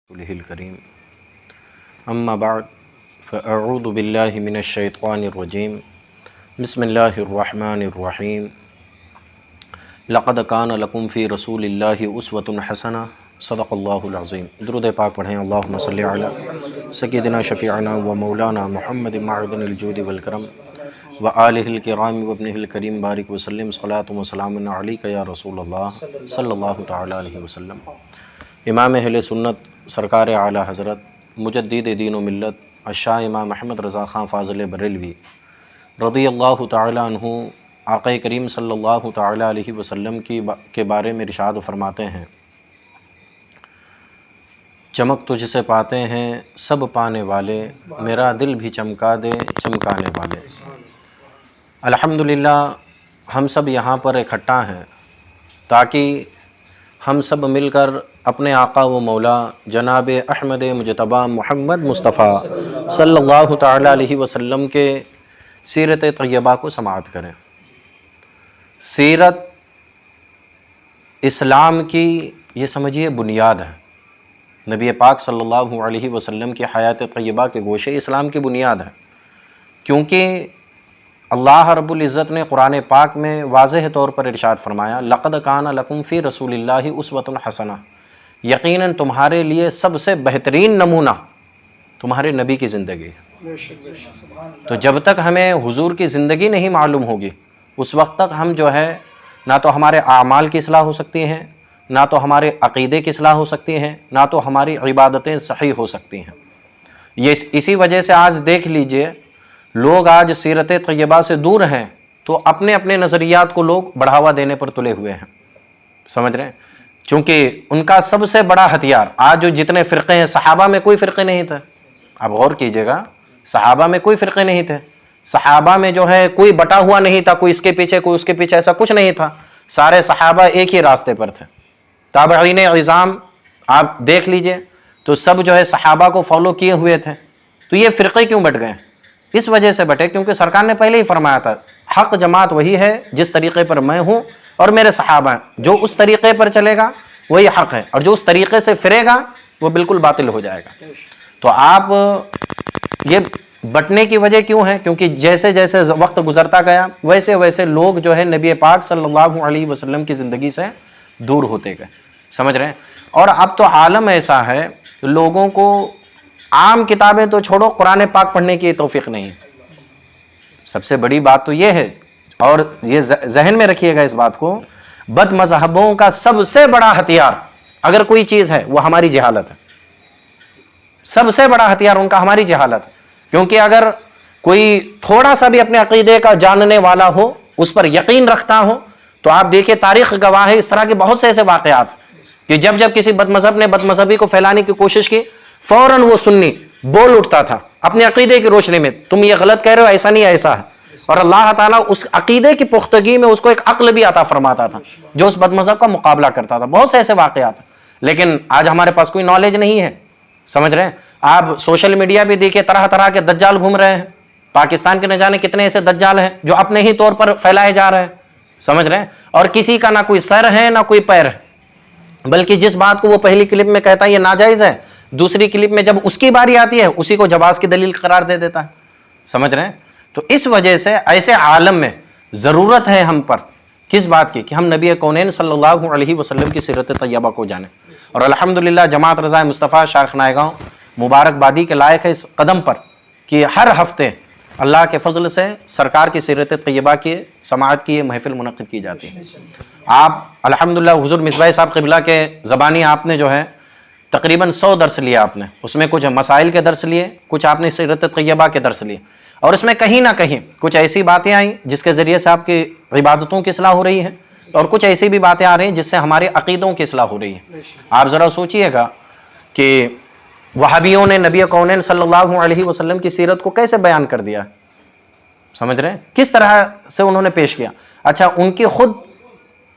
रसूलिहिल करीम अम्मा बाद फ़अऊज़ु बिल्लाहि मिनश्शैतानिर्रजीम बिस्मिल्लाहिर्रहमानिर्रहीम लक़द कान लकुम फ़ी रसूलिल्लाहि उस्वतुन हसना सदक़ल्लाहुल अज़ीम। दुरूद पाक पढ़ें। अल्लाहुम्मा सल्लि अला सय्यिदिना शफ़ीअना व मौलाना मुहम्मद मअदनिल जूदि वल करम व आलिहिल किराम व इब्निहिल करीम बारिक व सल्लिम सलातु व सलामुन अलैका या रसूलल्लाह सल्लल्लाहु तआला अलैहि वसल्लम। इमाम अहले सुन्नत सरकार आला हज़रत मुजद्दिद दीन व मिल्लत अशाह इमाम अहमद रज़ा ख़ान फ़ाज़िल बरेलवी रज़ियल्लाहु तआला अन्हु आक़ा करीम सल्लल्लाहु तआला अलैहि वसल्लम के बारे में इरशाद फरमाते हैं, चमक तुझसे पाते हैं सब पाने वाले, मेरा दिल भी चमका दे चमकाने वाले। अल्हम्दुलिल्लाह हम सब यहाँ पर इकट्ठा हैं ताकि हम सब मिलकर अपने आका व मौला जनाब अहमद मुजतबा मोहम्मद मुस्तफ़ा सल्लल्लाहु तआला अलैहि वसल्लम के सीरत तय्यबा को समाअत करें। सीरत इस्लाम की ये समझिए बुनियाद है। नबी पाक सल्लल्लाहु अलैहि वसल्लम की हयात तय्यबा के गोशे इस्लाम की बुनियाद है, क्योंकि अल्लाह रब्बुल इज़्ज़त ने कुरान पाक में वाज़ेह तौर पर इरशाद फरमाया, लक़द कान लकुम फ़ी रसूलिल्लाहि उस्वतुन हसना, यकीनन तुम्हारे लिए सबसे बेहतरीन नमूना तुम्हारे नबी की ज़िंदगी। तो जब तक हमें हुजूर की ज़िंदगी नहीं मालूम होगी उस वक्त तक हम जो है ना तो हमारे आमाल की इस्लाह हो सकती हैं, ना तो हमारे अक़ीदे की इस्लाह हो सकती हैं, ना तो हमारी इबादतें सही हो सकती हैं। ये इसी वजह से आज देख लीजिए लोग आज सीरत तय्यबा से दूर हैं तो अपने अपने नज़रियात को लोग बढ़ावा देने पर तुले हुए हैं, समझ रहे हैं। चूँकि उनका सबसे बड़ा हथियार आज जो जितने फ़िरक़े हैं, सहाबा में कोई फ़िरक़े नहीं थे। आप गौर कीजिएगा, सहाबा में कोई फ़िरक़े नहीं थे। सहाबा में जो है कोई बटा हुआ नहीं था, कोई इसके पीछे कोई उसके पीछे, ऐसा कुछ नहीं था। सारे सहाबा एक ही रास्ते पर थे। ताबईन इज़ाम आप देख लीजिए तो सब जो है सहाबा को फॉलो किए हुए थे। तो ये फ़िरक़े क्यों बट गए? इस वजह से बटे क्योंकि सरकार ने पहले ही फरमाया था, हक़ जमात वही है जिस तरीक़े पर मैं हूँ और मेरे सहाबा हैं। जो उस तरीक़े पर चलेगा वही हक़ है, और जो उस तरीक़े से फिरेगा वो बिल्कुल बातिल हो जाएगा। तो आप ये बटने की वजह क्यों है? क्योंकि जैसे जैसे वक्त गुजरता गया वैसे वैसे लोग जो है नबी पाक सल्लल्लाहु अलैहि वसल्लम की ज़िंदगी से दूर होते गए, समझ रहे हैं। और अब तो आलम ऐसा है, लोगों को आम किताबें तो छोड़ो, कुरान पाक पढ़ने की तौफीक नहीं है। सबसे बड़ी बात तो ये है, और ये जहन में रखिएगा इस बात को, बद मज़हबों का सबसे बड़ा हथियार अगर कोई चीज़ है वो हमारी जहालत है। सबसे बड़ा हथियार उनका हमारी जहालत है। क्योंकि अगर कोई थोड़ा सा भी अपने अकीदे का जानने वाला हो, उस पर यकीन रखता हो, तो आप देखिए तारीख़ गवाह है इस तरह के बहुत से ऐसे वाक़यात कि जब जब किसी बदमज़हब ने बदमज़हबी को फैलाने की कोशिश की, फ़ौरन वो सुन्नी बोल उठता था अपने अकीदे की रोशनी में, तुम ये गलत कह रहे हो, ऐसा नहीं ऐसा है। और अल्लाह ताला उस अकीदे की पुख्तगी में उसको एक अक्ल भी अता फरमाता था जो उस बदमज़हब का मुकाबला करता था। बहुत से ऐसे वाक़यात हैं, लेकिन आज हमारे पास कोई नॉलेज नहीं है, समझ रहे हैं। आप सोशल मीडिया भी देखिए, तरह तरह के दज्जाल घूम रहे हैं। पाकिस्तान के न जाने कितने ऐसे दज्जाल हैं जो अपने ही तौर पर फैलाए जा रहे हैं, समझ रहे हैं। और किसी का ना कोई सर है ना कोई पैर है, बल्कि जिस बात को वो पहली क्लिप में कहता है ये नाजायज़ है, दूसरी क्लिप में जब उसकी बारी आती है उसी को जवाज़ की दलील करार दे देता है, समझ रहे हैं। तो इस वजह से ऐसे आलम में ज़रूरत है हम पर किस बात की कि हम नबी कौनैन सल्लल्लाहु अलैहि वसल्लम की सीरत तय्यबा को जानें। और अल्हम्दुलिल्लाह जमात रज़ा मुस्तफ़ा शाख नायगांव मुबारकबादी के लायक है इस कदम पर कि हर हफ्ते अल्लाह के फजल से सरकार की सीरत तय्यबा की समाअत की महफिल मुनक़्क़िद की जाती है। आप अल्हम्दुलिल्लाह हुज़ूर मिसबाह साहब क़िबला के ज़बानी आपने जो है तकरीबन 100 दर्स लिया आपने, उसमें कुछ मसाइल के दर्स लिए, कुछ आपने सीरत तय्यबा के दर्स लिए, और इसमें कहीं ना कहीं कुछ ऐसी बातें आई जिसके ज़रिए से आपकी इबादतों की इस्लाह हो रही है, और कुछ ऐसी भी बातें आ रही हैं जिससे हमारे अक़ीदों की इस्लाह हो रही है। आप ज़रा सोचिएगा कि वहाबियों ने नबी कौनैन सल्लल्लाहु अलैहि वसल्लम की सीरत को कैसे बयान कर दिया, समझ रहे हैं, किस तरह से उन्होंने पेश किया। अच्छा, उनकी खुद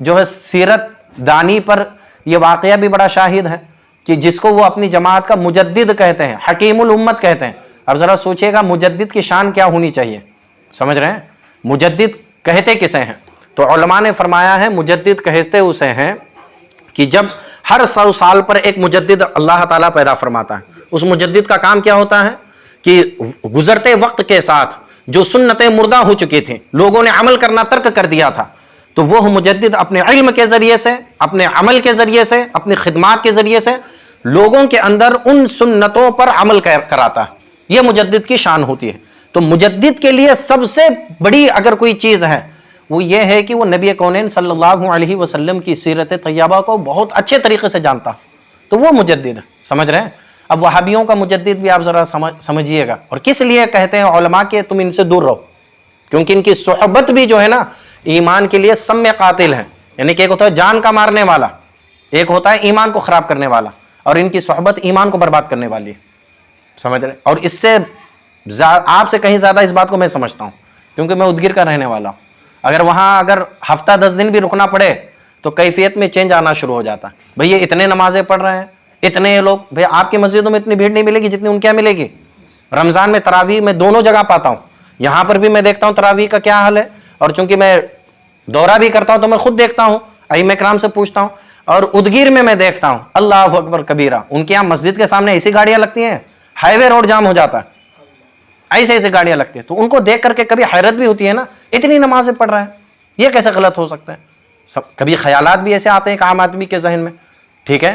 जो है सीरत दानी पर यह वाक़या भी बड़ा शाहिद है कि जिसको वो अपनी जमात का मुजद्दिद कहते हैं, हकीमुल उम्मत कहते हैं। अब ज़रा सोचिएगा मुजद्दिद की शान क्या होनी चाहिए, समझ रहे हैं। मुजद्दिद कहते किसे हैं? तो उलमा ने फरमाया है मुजद्दिद कहते उसे हैं कि जब हर 100 साल पर एक मुजद्दिद अल्लाह ताला पैदा फरमाता है। उस मुजद्दिद का काम क्या होता है कि गुजरते वक्त के साथ जो सुन्नतें मुर्दा हो चुकी थी, लोगों ने अमल करना तर्क कर दिया था, तो वह मुजद्दिद अपने इल्म के जरिए से, अपने अमल के जरिए से, अपनी खिदमात के जरिए से लोगों के अंदर उन सुन्नतों पर अमल कराता है। यह मुजद्दिद की शान होती है। तो मुजद्दिद के लिए सबसे बड़ी अगर कोई चीज है वो ये है कि वो नबी कौनैन सल्लल्लाहु अलैहि वसल्लम की सीरत तैयबा को बहुत अच्छे तरीके से जानता, तो वो मुजद्दिद है। समझ रहे हैं? अब वहाबियों का मुजद्दिद भी आप जरा समझिएगा। और किस लिए कहते हैं उलमा के तुम इनसे दूर रहो, क्योंकि इनकी सोहबत भी जो है ना ईमान के लिए सम्य कातिल है। यानी कि एक होता है जान का मारने वाला, एक होता है ईमान को खराब करने वाला, और इनकी सोहबत ईमान को बर्बाद करने वाली है। समझ रहे? और इससे आपसे कहीं ज्यादा इस बात को मैं समझता हूं, क्योंकि मैं उदगिर का रहने वाला हूं। अगर हफ्ता 10 दिन भी रुकना पड़े तो कैफियत में चेंज आना शुरू हो जाता है। भैया इतने नमाजें पढ़ रहे हैं, इतने लोग, भैया आपकी मस्जिदों में इतनी भीड़ नहीं मिलेगी जितनी उनके यहाँ मिलेगी। रमजान में तरावी में दोनों जगह पाता हूँ, यहाँ पर भी मैं देखता हूँ तरावी का क्या हाल है, और चूंकि मैं दौरा भी करता हूँ तो मैं खुद देखता हूँ, अइम्मा किराम से पूछता हूँ। और उदगीर में मैं देखता हूँ अल्लाह अकबर कबीरा, उनके यहाँ मस्जिद के सामने ऐसी गाड़ियां लगती हैं, हाईवे रोड जाम हो जाता है, ऐसे ऐसे गाड़ियां लगती है। तो उनको देख करके कभी हैरत भी होती है ना, इतनी नमाजें पढ़ रहे हैं, ये कैसे गलत हो सकता है। सब कभी ख्यालात भी ऐसे आते हैं आम आदमी के जहन में। ठीक है,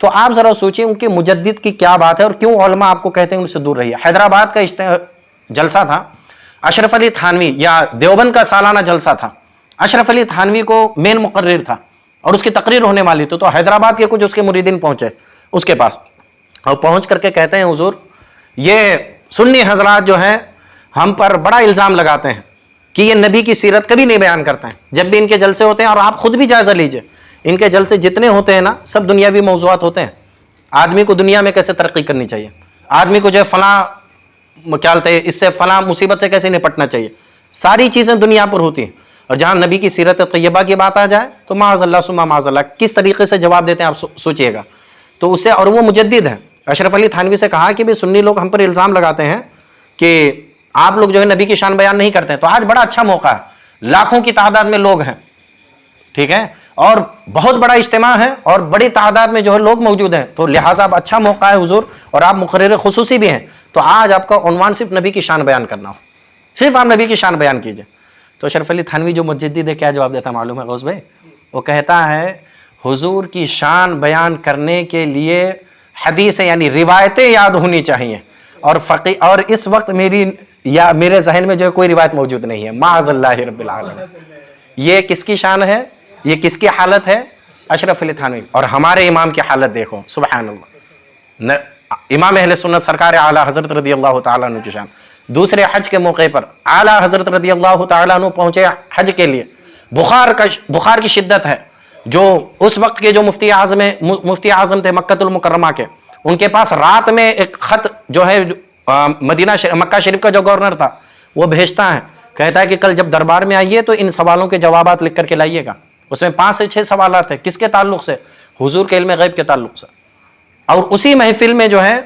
तो आप जरा सोचिए उनके मुजद्दिद की क्या बात है और क्यों उलमा आपको कहते हैं उनसे दूर रहिए। हैदराबाद का जलसा था, अशरफ अली थानवी, या देवबंद का सालाना जलसा था, अशरफ अली थानवी को मेन मुकर्रिर था और उसकी तकरीर होने वाली थी। तो हैदराबाद के कुछ उसके मुरीदीन पहुंचे उसके पास, और पहुंच करके कहते हैं हुजूर ये सुन्नी हजरात जो हैं हम पर बड़ा इल्जाम लगाते हैं कि ये नबी की सीरत कभी नहीं बयान करते हैं जब भी इनके जलसे होते हैं। और आप खुद भी जायजा लीजिए, इनके जलसे जितने होते हैं ना सब दुनियावी मौज़ूआत होते हैं। आदमी को दुनिया में कैसे तरक्की करनी चाहिए, आदमी को जो है फलां क्या बोलते हैं इससे फलां मुसीबत से कैसे निपटना चाहिए, सारी चीज़ें दुनिया पर होती हैं। और जहाँ नबी की सीरत तैयबा की बात आ जाए तो माज़अल्लाह सुम्मा माज़अल्लाह किस तरीके से जवाब देते हैं आप सोचिएगा। तो उससे, और वो मुजद्दिद है, अशरफ अली थानवी से कहा कि भाई सुन्नी लोग हम पर इल्ज़ाम लगाते हैं कि आप लोग जो है नबी की शान बयान नहीं करते हैं। तो आज बड़ा अच्छा मौका है, लाखों की तादाद में लोग हैं, ठीक है, और बहुत बड़ा इज्तिमा है और बड़ी तादाद में जो है लोग मौजूद हैं, तो लिहाजा अब अच्छा मौका है हुजूर, और आप मुकर्रिर खुसूसी भी हैं, तो आज आपका उन्वान सिर्फ नबी की शान बयान करना हो, सिर्फ आप नबी की शान बयान कीजिए। तो अशरफ अली थानवी जो मुजद्दिद है क्या जवाब देता मालूम है गौस भाई? वो कहता है हुजूर की शान बयान करने के लिए हदीस यानी रिवायतें याद होनी चाहिए, और इस वक्त मेरे जहन में जो है कोई रिवायत मौजूद नहीं है। माअज़ल्लाह रब्बिल आलमीन। ये किसकी शान है, ये किसकी हालत है? अशरफ अली थानवी। और हमारे इमाम की हालत देखो, सुभान अल्लाह, इमाम अहले सुन्नत सरकार आला हजरत रदियल्लाहु ताला अन्हु की शान। दूसरे हज के मौके पर आला हजरत रदियल्लाहु ताला अन्हु पहुंचे हज के लिए, बुखार की शिद्दत है। जो उस वक्त के जो मुफ्ती आजम थे मक्कतुल मुकर्रमा के, उनके पास रात में एक खत जो है मक्का शरीफ का जो गवर्नर था वो भेजता है, कहता है कि कल जब दरबार में आइए तो इन सवालों के जवाबात लिख करके लाइएगा। उसमें 5 से 6 सवालात है, किसके ताल्लुक से? हुजूर के इल्म गैब के ताल्लुक से। और उसी महफिल में जो है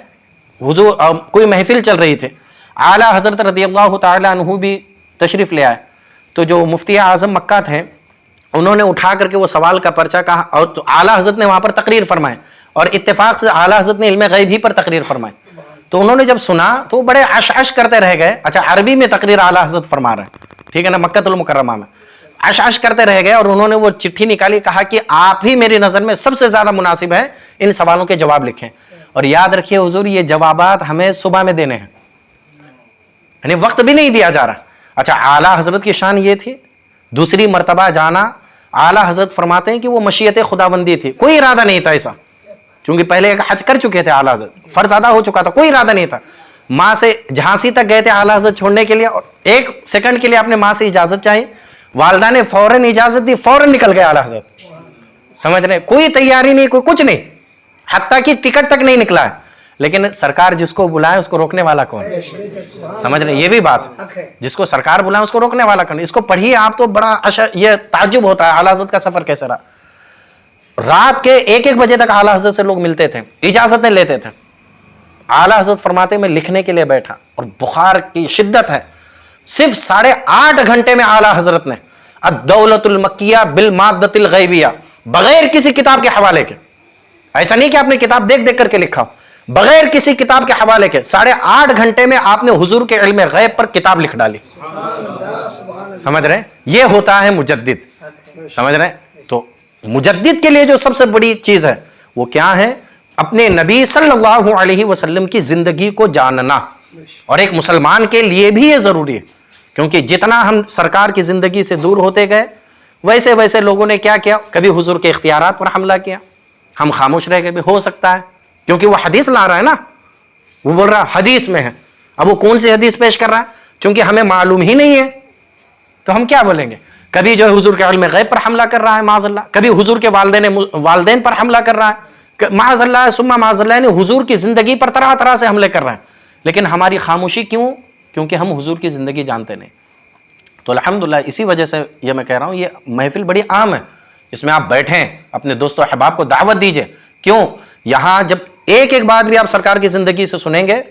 हुजूर कोई महफिल चल रही थी, आला हजरत रदियल्लाहु ताला अन्हु भी तशरीफ ले आए। तो जो मुफ्ती आजम मक्का थे उन्होंने उठा करके वो सवाल का पर्चा कहा, और तो आला हजरत ने वहां पर तकरीर फरमाए, और इत्तेफाक से आला हजरत ने इल्म गैब ही पर तकरीर फरमाई। तो उन्होंने जब सुना तो बड़े अश करते रह गए। अच्छा, अरबी में तकरीर आला हजरत फरमा रहे हैं, ठीक है ना, मक्कतुल मुकर्रमा में अश करते रह गए, और उन्होंने वो चिट्ठी निकाली, कहा कि आप ही मेरी नजर में सबसे ज्यादा मुनासिब है, इन सवालों के जवाब लिखें। और याद रखिए हुजूर ये जवाबात हमें सुबह में देने हैं, यानी वक्त भी नहीं दिया जा रहा। अच्छा, आला हजरत की शान ये थी, दूसरी मर्तबा जाना, आला हजरत फरमाते हैं कि वो मशीयत खुदाबंदी थी, कोई इरादा नहीं था ऐसा, क्योंकि पहले एक हज कर चुके थे आला हजरत, फर्ज अदा हो चुका था, कोई इरादा नहीं था। माँ से झांसी तक गए थे आला हजरत छोड़ने के लिए, और 1 सेकंड के लिए आपने माँ से इजाजत चाहिए, वालदा ने फौरन इजाजत दी, फौरन निकल गए आला हजरत। समझ रहे, कोई तैयारी नहीं, कोई कुछ नहीं, हत्ता की टिकट तक नहीं निकला है। लेकिन सरकार जिसको बुलाए उसको रोकने वाला कौन? समझ रहे, ये भी बात, जिसको सरकार बुलाए उसको रोकने वाला कौन? इसको पढ़िए आप तो बड़ा ये ताज्जुब होता है आला हजरत का सफर कैसे रहा। रात के 1-1 बजे तक आला हजरत से लोग मिलते थे, इजाजतें लेते थे। आला हजरत फरमाते मैं लिखने के लिए बैठा और बुखार की शिद्दत है, सिर्फ 8.5 घंटे में आला हजरत ने अद-दौलतुल मक्किया बिल माद्दतिल गैबिया, बगैर किसी किताब के हवाले के, ऐसा नहीं कि आपने किताब देख देख करके लिखा, बगैर किसी किताब के हवाले के 8.5 घंटे में आपने हुजूर के इल्म गैब पर किताब लिख डाली। समझ रहे? ये होता है मुजद्दिद। समझ रहे? तो मुजद्दिद के लिए जो सबसे बड़ी चीज है वो क्या है? अपने नबी सल्लल्लाहु अलैहि वसल्लम की जिंदगी को जानना। और एक मुसलमान के लिए भी ये जरूरी है, क्योंकि जितना हम सरकार की जिंदगी से दूर होते गए वैसे वैसे लोगों ने क्या किया, कभी हुजूर के इख्तियारात पर हमला किया, हम खामोश रह गए। भी हो सकता है क्योंकि वो हदीस ला रहा है ना, वो बोल रहा है हदीस में है। अब वो कौन सी हदीस पेश कर रहा है? क्योंकि हमें मालूम ही नहीं है तो हम क्या बोलेंगे? कभी जो है हुजूर के इल्म गैब पर हमला कर रहा है माज़अल्लाह, कभी हुजूर के वालिदैन पर हमला कर रहा है माज़अल्लाह, सुम्मा माज़अल्लाह, ने हुजूर की जिंदगी पर तरह तरह से हमले कर रहे हैं। लेकिन हमारी खामोशी क्यों? क्योंकि हम हुजूर की जिंदगी जानते नहीं। तो अल्हम्दुलिल्लाह इसी वजह से ये मैं कह रहा हूँ, ये महफिल बड़ी आम है, इसमें आप बैठें, अपने दोस्तों अहबाब को दावत दीजिए। क्यों? यहाँ जब एक एक बात भी आप सरकार की जिंदगी से सुनेंगे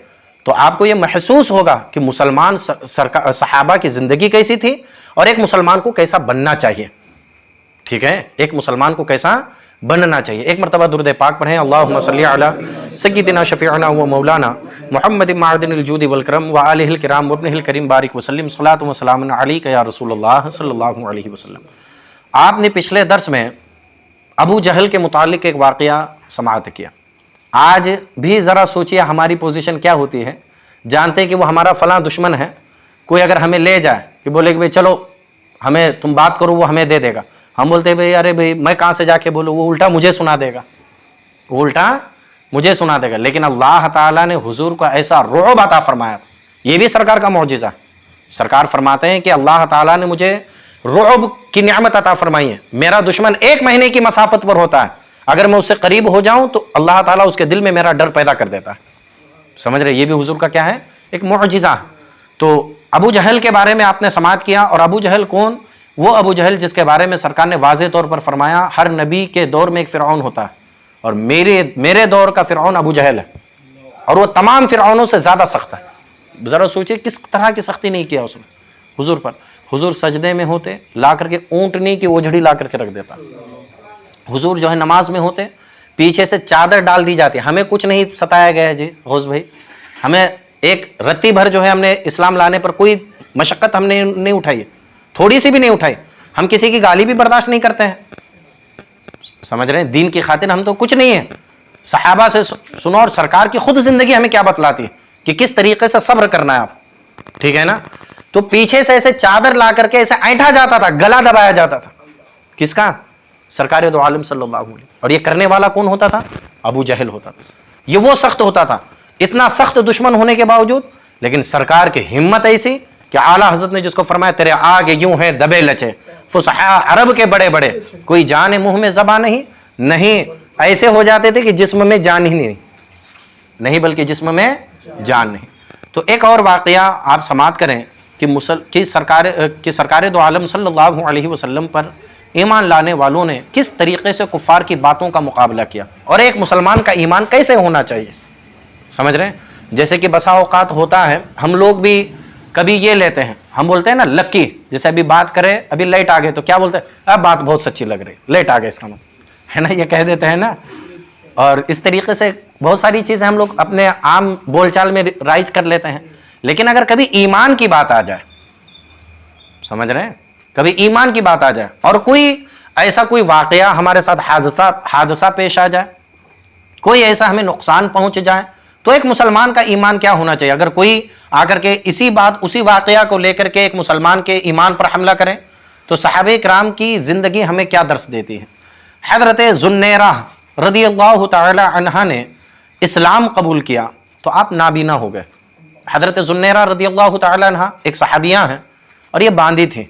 तो आपको ये महसूस होगा कि मुसलमान सहाबा की जिंदगी कैसी थी और एक मुसलमान को कैसा बनना चाहिए। ठीक है, एक मुसलमान को कैसा बनना चाहिए। एक मरतबा दुरूद पाक पढ़ें, अल्लाहुम्मा सल्ली अला सय्यिदिना शफीअना व मौलाना मुहम्मद मादिनिल जूदि वल करम व आलिहिल किराम व इब्निहिल करीम बारिक वसल्लम सलातु व सलामुन अलैका या रसूलुल्लाह सल्लल्लाहु अलैहि वसल्लम। आपने पिछले दर्स में अबू जहल के मुतालिक एक वाक़या समाअत किया। आज भी ज़रा सोचिए हमारी पोजीशन क्या होती है। जानते हैं कि वो हमारा फलां दुश्मन है, कोई अगर हमें ले जाए कि बोले कि भाई चलो हमें तुम बात करो, वो हमें दे देगा, हम बोलते हैं भाई अरे भाई मैं कहाँ से जाके बोलूँ, वो उल्टा मुझे सुना देगा, वो उल्टा मुझे सुना देगा। लेकिन अल्लाह ताला ने हुजूर को ऐसा रुअब अता फरमाया, ये भी सरकार का मौजिज़ा। सरकार फरमाते हैं कि अल्लाह ताला ने मुझे रुअब की नियामत अता फरमाई है। मेरा दुश्मन 1 महीने की मसाफत पर होता है, अगर मैं उससे करीब हो जाऊं तो अल्लाह ताला उसके दिल में मेरा डर पैदा कर देता है। समझ रहे? ये भी हुजूर का क्या है? एक मौजिज़ा। तो अबू जहल के बारे में आपने समाअत किया। और अबू जहल कौन? वो अबू जहल जिसके बारे में सरकार ने वाज़े तौर पर फरमाया हर नबी के दौर में एक फ़िरऔन होता है और मेरे दौर का फ़िरऔन अबू जहल है, और वो तमाम फ़िरऔनों से ज़्यादा सख्त है। ज़रा सोचिए किस तरह की सख्ती नहीं किया उसने हुजूर पर। हुजूर सजदे में होते, ला करके ऊँटनी की ओझड़ी ला करके रख देता। हुजूर जो है नमाज में होते, पीछे से चादर डाल दी जाती। हमें कुछ नहीं सताया गया जी गौस भाई, हमें एक रत्ती भर जो है हमने इस्लाम लाने पर कोई मशक्क़त हमने नहीं उठाई, थोड़ी सी भी नहीं उठाई। हम किसी की गाली भी बर्दाश्त नहीं करते हैं। समझ रहे हैं? दीन की खातिर हम तो कुछ नहीं है। सहाबा से सुनो, और सरकार की खुद जिंदगी हमें क्या बतलाती है कि किस तरीके से सब्र करना है आप। ठीक है ना? तो पीछे से ऐसे चादर ला करके ऐसे ऐंठा जाता था, गला दबाया जाता था। किसका? सरकार दो आलम सल्लल्लाहु अलैहि वसल्लम। और ये करने वाला कौन होता था? अबू जहल होता था। ये वो सख्त होता था, इतना सख्त दुश्मन होने के बावजूद, लेकिन सरकार की हिम्मत ऐसी कि आला हजरत ने जिसको फरमाया तेरे आगे यूं है दबे लचे फुसहा अरब के बड़े बड़े, कोई जान मुंह में ज़बान नहीं, ऐसे हो जाते थे कि जिस्म में जान ही नहीं बल्कि जिस्म में जान नहीं। तो एक और वाक़या आप समाअत करें कि सरकार दो आलम सल्लल्लाहु अलैहि वसल्लम पर ईमान लाने वालों ने किस तरीके से कुफ़ार की बातों का मुकाबला किया और एक मुसलमान का ईमान कैसे होना चाहिए। समझ रहे हैं? जैसे कि बसा औकात होता है, हम लोग भी कभी ये लेते हैं, हम बोलते हैं ना लक्की, जैसे अभी बात करें, अभी लाइट आ गए तो क्या बोलते हैं? अब बात बहुत सच्ची लग रही, लाइट आ गए इसका मतलब है ना, ये कह देते हैं ना। और इस तरीके से बहुत सारी चीज़ें हम लोग अपने आम बोलचाल में राइज कर लेते हैं। लेकिन अगर कभी ईमान की बात आ जाए, समझ रहे हैं, कभी ईमान की बात आ जाए और कोई ऐसा कोई वाकया हमारे साथ हादसा पेश आ जाए, कोई ऐसा हमें नुकसान पहुंच जाए, तो एक मुसलमान का ईमान क्या होना चाहिए। अगर कोई आकर के उसी वाकया को लेकर के एक मुसलमान के ईमान पर हमला करें तो सहाबे किराम की जिंदगी हमें क्या दर्स देती है। हजरत जुन्नैरा रदियल्लाहु तआला अन्हा ने इस्लाम कबूल किया तो आप नाबीना हो गए। हजरत जुन्नैरा रदियल्लाहु तआला अन्हा एक सहाबिया हैं और ये बांदी थी।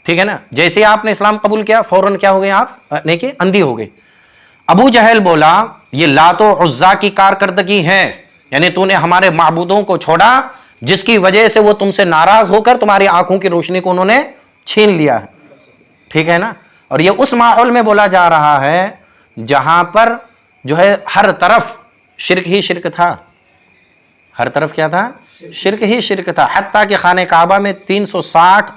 ठीक है ना? जैसे आपने इस्लाम कबूल किया फौरन क्या हो गए आप? नहीं कि अंधी हो गई। अबू जहल बोला ये लातो उज्जा की कारकर्दगी है, यानी तूने हमारे माबूदों को छोड़ा जिसकी वजह से वो तुमसे नाराज होकर तुम्हारी आंखों की रोशनी को उन्होंने छीन लिया है। ठीक है ना? और ये उस माहौल में बोला जा रहा है जहां पर जो है हर तरफ शिर्क ही शिर्क था। हर तरफ क्या था? शिर्क ही शिर्क था। हत्ता कि खाने काबा में 360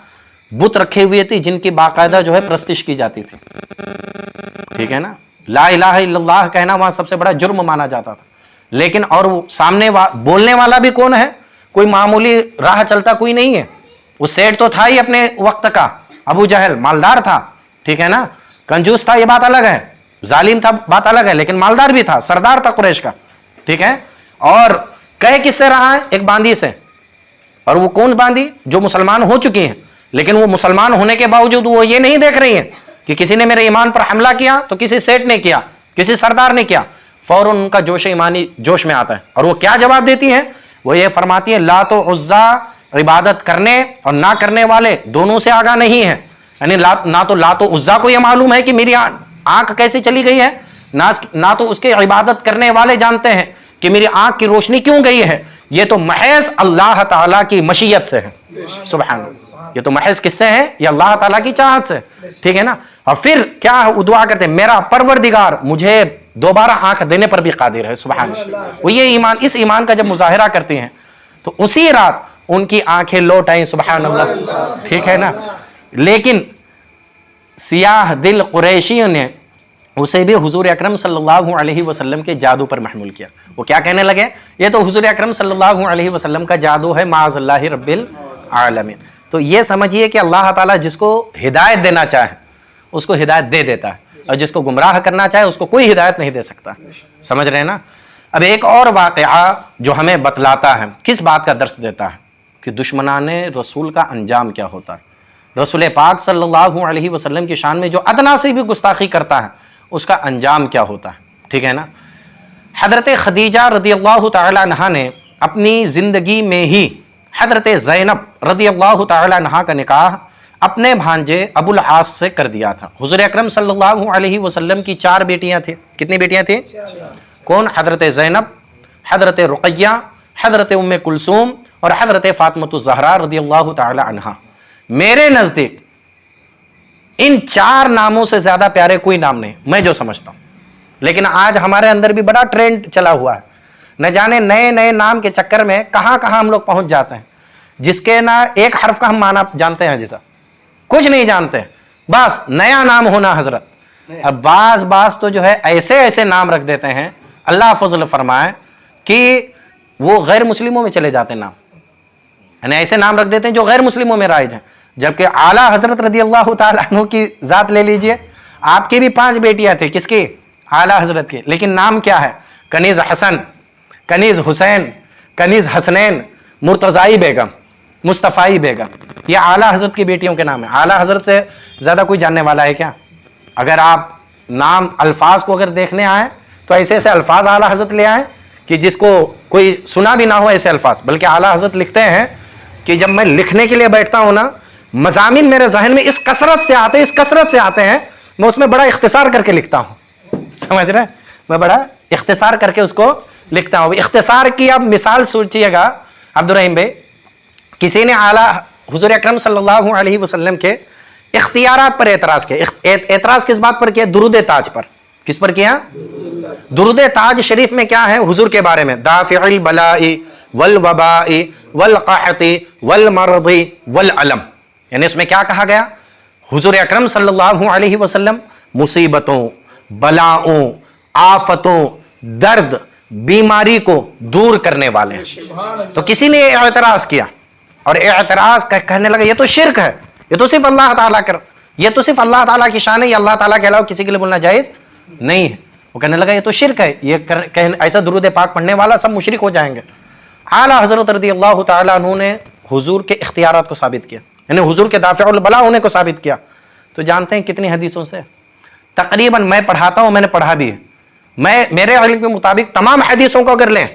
बुत रखे हुए थे जिनकी बाकायदा जो है प्रस्तिश की जाती थी। ठीक है ना? ला इलाहा इल्लल्लाह कहना वहां सबसे बड़ा जुर्म माना जाता था। लेकिन और वो सामने बोलने वाला भी कौन है? कोई मामूली राह चलता कोई नहीं है। वो सेठ तो था ही अपने वक्त का, अबू जहल मालदार था, ठीक है ना, कंजूस था, ये बात अलग है, जालिम था, बात अलग है, लेकिन मालदार भी था, सरदार था कुरैश का, ठीक है। और कह किससे रहा है? एक बांदी से। और वो कौन बांदी? जो मुसलमान हो चुकी हैं, लेकिन वो मुसलमान होने के बावजूद वो ये नहीं देख रही है कि किसी ने मेरे ईमान पर हमला किया तो किसी सेठ ने किया, किसी सरदार ने किया। फौरन उनका जोश ईमानी जोश में आता है और वो क्या जवाब देती है? वो ये फरमाती है, ला तो उज्जा इबादत करने और ना करने वाले दोनों से आगा नहीं है। यानी ना तो ला तो उज्जा को यह मालूम है कि मेरी आंख कैसे चली गई है, ना तो उसके इबादत करने वाले जानते हैं कि मेरी आंख की रोशनी क्यों गई है। ये तो महज अल्लाह ताला की मशीयत से है, सुभान अल्लाह। ये तो महज किससे है? ये अल्लाह ताला की चाहत से, ठीक है ना। और फिर क्या दुआ करते हैं, मेरा परवरदिगार मुझे दोबारा आंख देने पर भी कादिर है, सुभान अल्लाह। वो ये ईमान, इस ईमान का जब मुजाहिरा करती हैं तो उसी रात उनकी आंखें लौट आई, सुभान अल्लाह, ठीक है ना। लेकिन सियाह दिल कुरैशियों ने उसे भी हुजूर अकरम सल्लल्लाहु अलैहि वसल्लम के जादू पर महमूल किया। वो क्या कहने लगे? ये तो हुजूर अकरम सल्लल्लाहु अलैहि वसल्लम का जादू है, माअज़ल्लाहि रब्बिल आलमीन। तो ये समझिए कि अल्लाह ताला जिसको हिदायत देना चाहे उसको हिदायत दे देता है, और जिसको गुमराह करना चाहे उसको कोई हिदायत नहीं दे सकता। समझ रहे हैं ना। अब एक और वाक़या जो हमें बतलाता है, किस बात का दर्स देता है कि दुश्मनाने रसूल का अंजाम क्या होता है। रसूल पाक सल्लल्लाहु अलैहि वसल्लम की शान में जो अदना से भी गुस्ताखी करता है उसका अंजाम क्या होता है, ठीक है ना। हज़रत खदीजा रदियल्लाहु ताला अन्हा ने अपनी ज़िंदगी में ही हज़रत ज़ैनब रदियल्लाहु ताला अन्हा का निकाह अपने भांजे अबुल आस से कर दिया था। हुज़ूर अकरम सल्लल्लाहु अलैहि वसल्लम की 4 बेटियां थी। कितनी बेटियां थी? कौन? हज़रत ज़ैनब, हज़रत रुक़य्या, हज़रत उम्मे कुलसूम और हज़रत फ़ातिमतुज़ ज़हरा रदियल्लाहु ताला अन्हा। मेरे नज़दीक इन 4 नामों से ज्यादा प्यारे कोई नाम नहीं, मैं जो समझता हूं। लेकिन आज हमारे अंदर भी बड़ा ट्रेंड चला हुआ है, न जाने नए नए नाम के चक्कर में कहां कहां हम लोग पहुंच जाते हैं, जिसके ना एक हर्फ का हम माना जानते हैं, जैसा कुछ नहीं जानते, बस नया नाम होना हजरत। अब बास तो जो है ऐसे ऐसे नाम रख देते हैं, अल्लाह फजल फरमाए, कि वो गैर मुस्लिमों में चले जाते हैं नाम, यानी ऐसे नाम रख देते हैं जो गैर मुस्लिमों में राइज हैं। जबकि आला हजरत रदियल्लाहु ताला अन्हु की जात ले लीजिए, आपकी भी 5 बेटियां थी, किसकी? आला हजरत की, लेकिन नाम क्या है? कनीज हसन, कनीज हुसैन, कनीज हसनैन, मुर्तज़ाई बेगम, मुस्तफ़ाई बेगम, ये आला हजरत की बेटियों के नाम है। आला हजरत से ज़्यादा कोई जानने वाला है क्या? अगर आप नाम अल्फाज को अगर देखने आए तो ऐसे ऐसे अल्फाज आला हजरत ले आए कि जिसको कोई सुना भी ना हो ऐसे अल्फाज। बल्कि आला हजरत लिखते हैं कि जब मैं लिखने के लिए बैठता हूँ ना, मज़ामिन मेरे जहन में इस कसरत से आते हैं, मैं उसमें बड़ा इख्तिसार करके लिखता हूँ, समझ रहे हैं, मैं बड़ा इख्तिसार करके उसको लिखता हूँ। इख्तिसार की आप मिसाल सोचिएगा अब्दुर्रहीम भाई, किसी ने आला हुजूर अकरम सल्लल्लाहु अलैहि वसल्लम के इख्तियारात पर एतराज किया। एतराज किस बात पर किया? दुरूद ताज पर। किस पर किया? दुरूद ताज शरीफ में क्या है हुजूर के बारे में? दाफिउल बलाई वल वबाई वल क़हती वल मरदी वल अलम, यानी इसमें क्या कहा गया? हुजूर अकरम सल्लल्लाहु अलैहि वसल्लम मुसीबतों, बलाओं, आफतों, दर्द, बीमारी को दूर करने वाले हैं। तो किसी ने एतराज किया और एतराज कहने लगा ये तो शिर्क है, ये तो सिर्फ अल्लाह ताला कर, ये तो सिर्फ अल्लाह ताला की शान है, ये अल्लाह ताला के अलावा किसी के लिए बोलना जायज नहीं है। वो कहने लगा ये तो शिर्क है, ये ऐसा दुरूद पाक पढ़ने वाला सब मुशरिक हो जाएंगे। आला हजरत रदियल्लाहु ताला अन्हु ने हुजूर के इख्तियारात को साबित किया, यानी हुजूर के दाफ़िउल बला होने को साबित किया। तो जानते हैं कितनी हदीसों से? तकरीबन मैं पढ़ाता हूं, मैंने पढ़ा भी है, मैं मेरे इल्म के मुताबिक तमाम हदीसों को अगर लें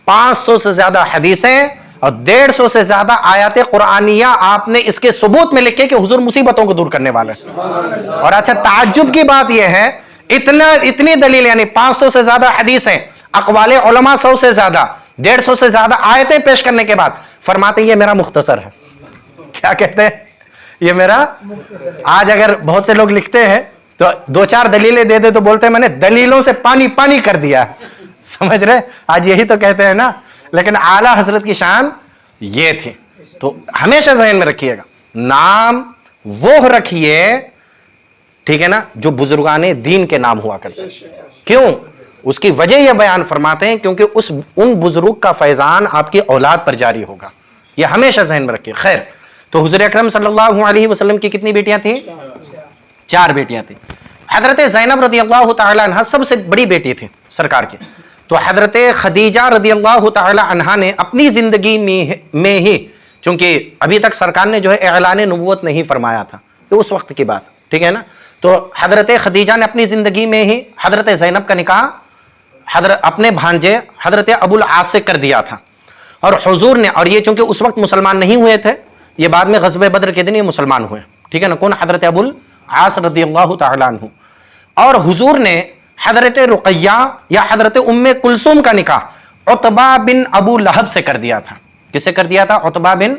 500 से ज्यादा हदीसें और 150 से ज्यादा आयत कुरानिया आपने इसके सबूत में लिखे कि हुजूर मुसीबतों को दूर करने वाले। और अच्छा ताज्जुब की बात यह है, इतनी दलील, यानी 500 से ज्यादा हदीसें, अक़वाले उलमा 100 से ज्यादा, 150 से ज्यादा आयतें पेश करने के बाद फरमाते ये मेरा मुख्तसर है। क्या कहते हैं? ये मेरा। आज अगर बहुत से लोग लिखते हैं तो 2-4 दलीलें दे दे तो बोलते हैं मैंने दलीलों से पानी पानी कर दिया, समझ रहे? आज यही तो कहते हैं ना। लेकिन आला हजरत की शान ये थी। तो हमेशा ज़हन में रखिएगा, नाम वो रखिए ठीक है ना, जो बुजुर्गाने दीन के नाम हुआ करते। क्यों? उसकी वजह यह बयान फरमाते हैं क्योंकि उन बुजुर्ग का फैजान आपकी औलाद पर जारी होगा, यह हमेशा ज़हन में रखिए। खैर, तो हुज़ूर अकरम सल्लल्लाहु अलैहि वसल्लम की कितनी बेटियां थी? 4 बेटियां थी। हजरत ज़ैनब रज़ी अल्लाह तआला अन्हा सबसे बड़ी बेटी थी सरकार की। तो हजरत खदीजा रज़ी अल्लाह तआला अन्हा ने अपनी जिंदगी में ही, चूंकि अभी तक सरकार ने जो है ऐलान नबूवत नहीं फरमाया था, तो उस वक्त की बात, ठीक है ना, तो हजरत खदीजा ने अपनी जिंदगी में ही हजरत ज़ैनब का निकाह अपने भांजे हजरत अबुल आस से कर दिया था। और हुजूर ने, और ये चूंकि उस वक्त मुसलमान नहीं हुए थे, ये बाद में ग़ज़वे बद्र के दिन ये मुसलमान हुए, ठीक है ना, कौन? हजरत अबुल आस रज़ियल्लाहु तआला अन्हु। और हुजूर ने हजरत रुक़ैया या हजरत उम्मे कुलसूम का निकाह उतबा बिन अबू लहब से कर दिया था। किससे कर दिया था? उतबा बिन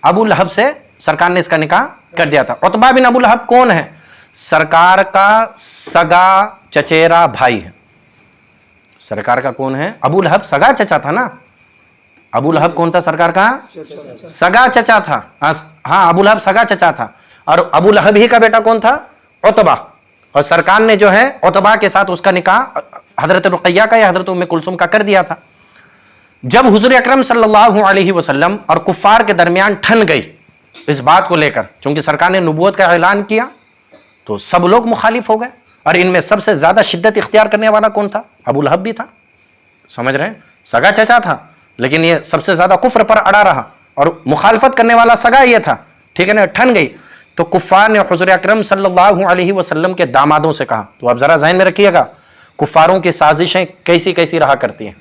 अबू लहब से सरकार ने इसका निकाह कर दिया था। उतबा बिन अबू लहब कौन है? सरकार का सगा चचेरा भाई है। सरकार का कौन है? अबू लहब सगा चचा था ना। अबू लहब कौन था? सरकार का सगा चचा था। हाँ, अबू लहब सगा चचा था। और अबू लहब ही का बेटा कौन था? उतबा। और सरकार ने जो है उतबा के साथ उसका निकाह हजरत रुक़ैया का या हजरत उम्मे कुलसूम का कर दिया था। जब हुजूर अकरम सल्लल्लाहु अलैहि वसल्लम और कुफ्फार के दरमियान ठन गई इस बात को लेकर, क्योंकि सरकार ने नबूवत का ऐलान किया, तो सब लोग मुखालिफ हो गए। और इनमें सबसे ज्यादा शिद्दत इख्तियार करने वाला कौन था? अबू लहब भी था। समझ रहे हैं? सगा चचा था, लेकिन ये सबसे ज्यादा कुफ्र पर अड़ा रहा और मुखालफत करने वाला सगा ये था, ठीक है ना। ठन गई तो कुफ्फार ने हुजूर अकरम सल्लल्लाहु अलैहि वसल्लम के दामादों से कहा, तो आप जरा ज़हन में रखिएगा, कुफ्फारों की साजिशें कैसी कैसी रहा करती हैं।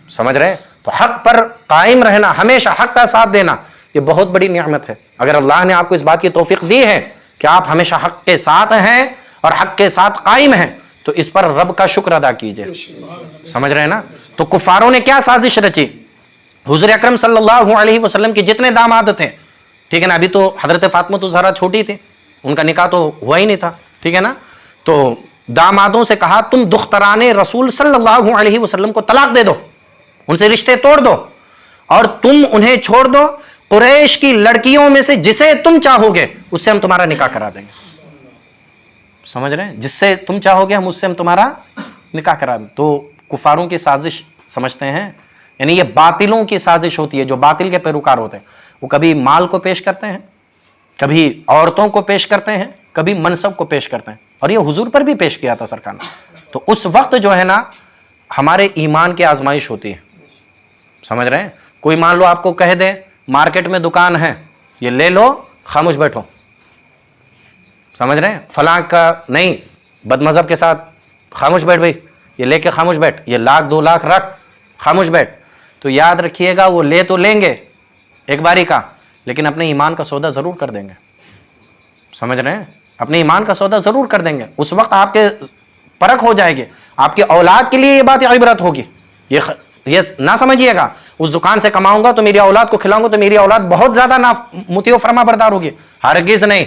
समझ रहे हैं? तो हक पर कायम रहना, हमेशा हक का साथ देना, ये बहुत बड़ी नियामत है। अगर अल्लाह ने आपको इस बात की तौफीक दी है कि आप हमेशा हक के साथ हैं और हक के साथ कायम हैं, तो इस पर रब का शुक्र अदा कीजिए। समझ रहे हैं ना? तो कुफ्फारों ने क्या साजिश रची? हुजूर अकरम सल्लल्लाहु अलैहि वसल्लम के जितने दामाद थे, ठीक है ना, अभी तो हजरत फातिमा तो ज़हरा छोटी थी, उनका निकाह तो हुआ ही नहीं था, ठीक है ना, तो दामादों से कहा तुम दुख्तराने रसूल सल्लल्लाहु अलैहि वसल्लम को तलाक दे दो, उनसे रिश्ते तोड़ दो और तुम उन्हें छोड़ दो। कुरैश की लड़कियों में से जिसे तुम चाहोगे उससे हम तुम्हारा निकाह करा देंगे। समझ रहे हैं? जिससे तुम चाहोगे हम उससे हम तुम्हारा निकाह करा दें। तो कुफारों की साजिश समझते हैं, यानी ये बातिलों की साजिश होती है। जो बातिल के पैरोकार होते हैं वो कभी माल को पेश करते हैं, कभी औरतों को पेश करते हैं, कभी मनसब को पेश करते हैं, और ये हुजूर पर भी पेश किया था सरकार ने। तो उस वक्त जो है ना हमारे ईमान की आजमाइश होती है। समझ रहे हैं? कोई मान लो आपको कह दे मार्केट में दुकान है, ये ले लो, खामोश बैठो। समझ रहे हैं? फलां का नहीं, बदमज़हब के साथ खामोश बैठ भाई, ये लेके खामोश बैठ, ये 1 2 लाख रख, खामोश बैठ। तो याद रखिएगा वो ले तो लेंगे एक बारी का, लेकिन अपने ईमान का सौदा ज़रूर कर देंगे। समझ रहे हैं? अपने ईमान का सौदा ज़रूर कर देंगे। उस वक्त आपके परख हो जाएगी, आपकी औलाद के लिए ये बात इबरत होगी। ये ना समझिएगा उस दुकान से कमाऊंगा तो मेरी औलाद को खिलाऊंगा तो मेरी औलाद बहुत ज़्यादा ना मुतियो फरमा बरदार होगी, हरगिज़ नहीं।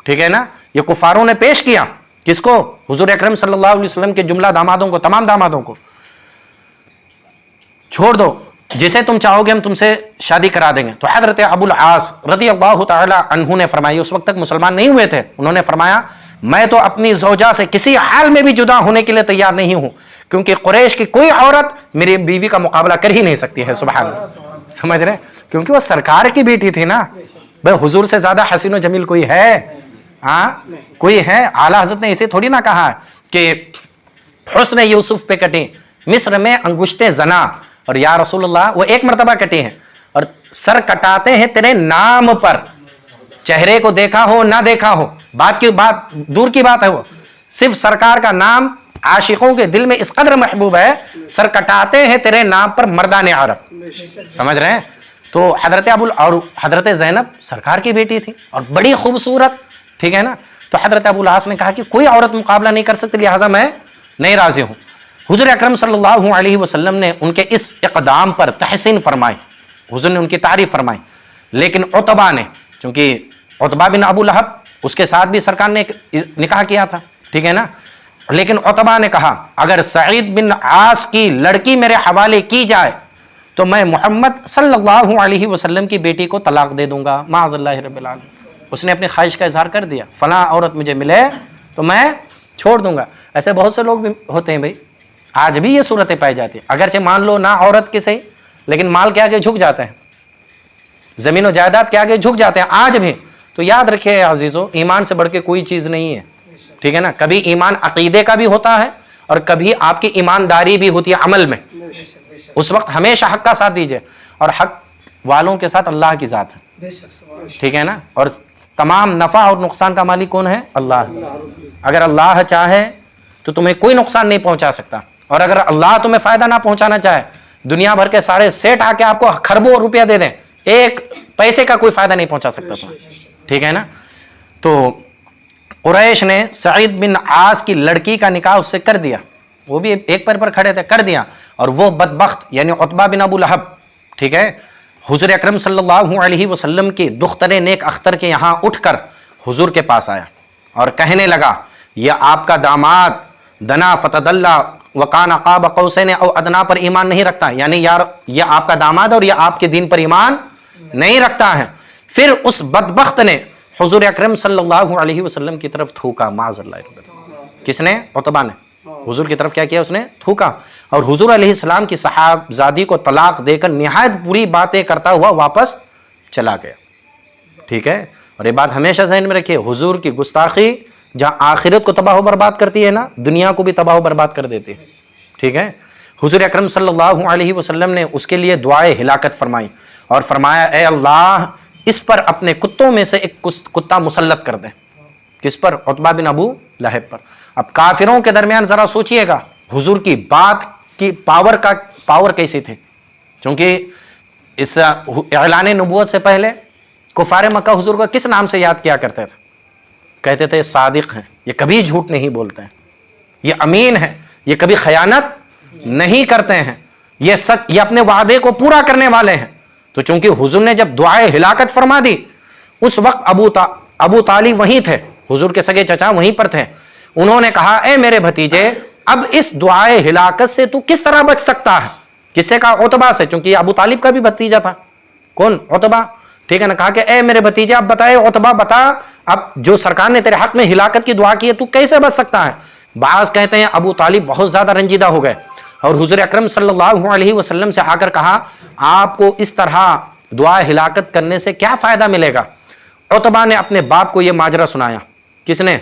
ठीक है ना? ये कुफारों ने पेश किया किसको? हुजूर अकरम सल्लल्लाहु अलैहि वसल्लम के जुमला दामादों को, तमाम दामादों को, छोड़ दो, जिसे तुम चाहोगे हम तुमसे शादी करा देंगे। तो हजरत अबुल आस रज़ियल्लाहु तआला अन्हु ने फरमाया, उस वक्त तक मुसलमान नहीं हुए थे, उन्होंने फरमाया मैं तो अपनी ज़ौजा से किसी हाल में भी जुदा होने के लिए तैयार नहीं हूं, क्योंकि कुरैश की कोई औरत मेरी बीवी का मुकाबला कर ही नहीं सकती है। सुभान अल्लाह। समझ रहे? क्योंकि वो सरकार की बेटी थी ना भाई, हुजूर से ज्यादा हसीन व जमील कोई है? कोई है? आला हज़रत ने इसे थोड़ी ना कहा कि हुस्न यूसुफ पे कटी मिस्र में अंगुश्ते जना, और या रसूलुल्लाह वो एक मरतबा कटे हैं और सर कटाते हैं तेरे नाम पर, चेहरे को देखा हो ना देखा हो, बात दूर की बात है, वो सिर्फ सरकार का नाम आशिकों के दिल में इस कदर महबूब है, सर कटाते हैं तेरे नाम पर मर्दाने अरब। समझ रहे हैं? तो हजरत अबुल और हजरत ज़ैनब सरकार की बेटी थी और बड़ी खूबसूरत, ठीक है ना। तो हजरत अबुल आस ने कहा कि कोई औरत मुकाबला नहीं कर सकती, लिहाजा मैं नहीं राजी हूं। हुजूर अकरम सल्लल्लाहु अलैहि वसल्लम ने उनके इस इक़दाम पर तहसीन फरमाई, हुजूर ने उनकी तारीफ फरमाई। लेकिन उतबा ने, चूंकि उतबा बिन अबू लहब, उसके साथ भी सरकार ने निकाह किया था, ठीक है ना, लेकिन उतबा ने कहा अगर सईद बिन आस की लड़की मेरे हवाले की जाए तो मैं मोहम्मद सल्लल्लाहु अलैहि वसल्लम की बेटी को तलाक दे दूंगा। माअज़ल्लाहि रब्बिल आलमीन। उसने अपनी ख्वाहिश का इजहार कर दिया, फलां औरत मुझे मिले तो मैं छोड़ दूंगा। ऐसे बहुत से लोग भी होते हैं भाई, आज भी ये सूरतें पाई जाती है। अगरचे मान लो ना औरत के सही, लेकिन माल के आगे झुक जाते हैं, जमीन और जायदाद के आगे झुक जाते हैं आज भी। तो याद रखिए अजीजों, ईमान से बढ़ के कोई चीज नहीं है, ठीक है ना। कभी ईमान अकीदे का भी होता है और कभी आपकी ईमानदारी भी होती है अमल में। उस वक्त हमेशा हक का साथ दीजिए, और हक वालों के साथ अल्लाह की जात है, ठीक है ना। और तमाम नफा और नुकसान का मालिक कौन है? अल्लाह। अगर अल्लाह चाहे तो तुम्हें कोई नुकसान नहीं पहुंचा सकता, और अगर अल्लाह तुम्हें फायदा ना पहुंचाना चाहे, दुनिया भर के सारे सेठ आके आपको खरबों रुपया दे दें, एक पैसे का कोई फायदा नहीं पहुंचा सकता तुम्हें, ठीक है ना। तो कुरैश ने सईद बिन आस की लड़की का निकाह उससे कर दिया, वो भी एक पैर पर खड़े थे, कर दिया। और वो बदबख्त यानी उतबा बिन अबू लहब, ठीक है, हुजूर अकरम सल्लल्लाहु अलैहि वसल्लम की दुख्तरे नेक अख्तर के यहाँ उठकर हुजूर के पास आया और कहने लगा, यह आपका दामाद दना फतदल्ला वकान क़ाब क़ौसैन औ अदना पर ईमान नहीं रखता, यानी यार यह आपका दामाद और यह आपके दीन पर ईमान नहीं रखता है। फिर उस बदबख्त ने हुजूर अकरम सल्लल्लाहु अलैहि वसल्लम की तरफ थूका, माज़अल्लाह। किसने? उतबा ने हुजूर की तरफ क्या किया? उसने थूका, और हुजूर अलैहिस्सलाम की सहाबजादी को तलाक देकर निहायत बुरी बातें करता हुआ वापस चला गया, ठीक है। और ये बात हमेशा ज़हन में रखिए, हुजूर की गुस्ताखी जहाँ आखिरत को तबाह बर्बाद करती है ना, दुनिया को भी तबाह बर्बाद कर देती है, ठीक है। हुजूर अकरम सल्लल्लाहु अलैहि वसल्लम ने उसके लिए दुआए हिलाकत फरमाई और फरमाया, ए अल्लाह, इस पर अपने कुत्तों में से एक कुत्ता मुसल्लत कर दे। किस पर? उतबा बिन अबू लहब पर। अब काफिरों के दरमियान जरा सोचिएगा हुजूर की बात की पावर कैसी थी, क्योंकि इस ऐलान नबूवत से पहले कुफारे मक्का हुजूर को किस नाम से याद किया करते थे? कहते थे सादिक हैं, ये कभी झूठ नहीं बोलते हैं, ये अमीन है, ये कभी खयानत नहीं करते हैं, ये सच, ये अपने वादे को पूरा करने वाले हैं। तो चूंकि हुजूर ने जब दुआए हिलाकत फरमा दी, उस वक्त अबू तालिब वहीं थे, हुजूर के सगे चचा वहीं पर थे। उन्होंने कहा, ए मेरे भतीजे, अब इस दुआए हिलाकत से तू किस तरह बच सकता है? किससे कहा? उतबा से, क्योंकि अबू तालिब का भी भतीजा था। कौन? उतबा, ठीक है ना। कहा कि ए मेरे भतीजे, अब बताए उतबा, बता, अब जो सरकार ने तेरे हक में हिलाकत की दुआ की है, तू कैसे बच सकता है? बाज कहते हैं अबू तालिब बहुत ज्यादा रंजीदा हो गए और हुजूर अकरम सल्लल्लाहु अलैहि वसल्लम से आकर कहा, आपको इस तरह दुआ हिलाकत करने से क्या फायदा मिलेगा? उतबा ने अपने बाप को यह माजरा सुनाया। किसने?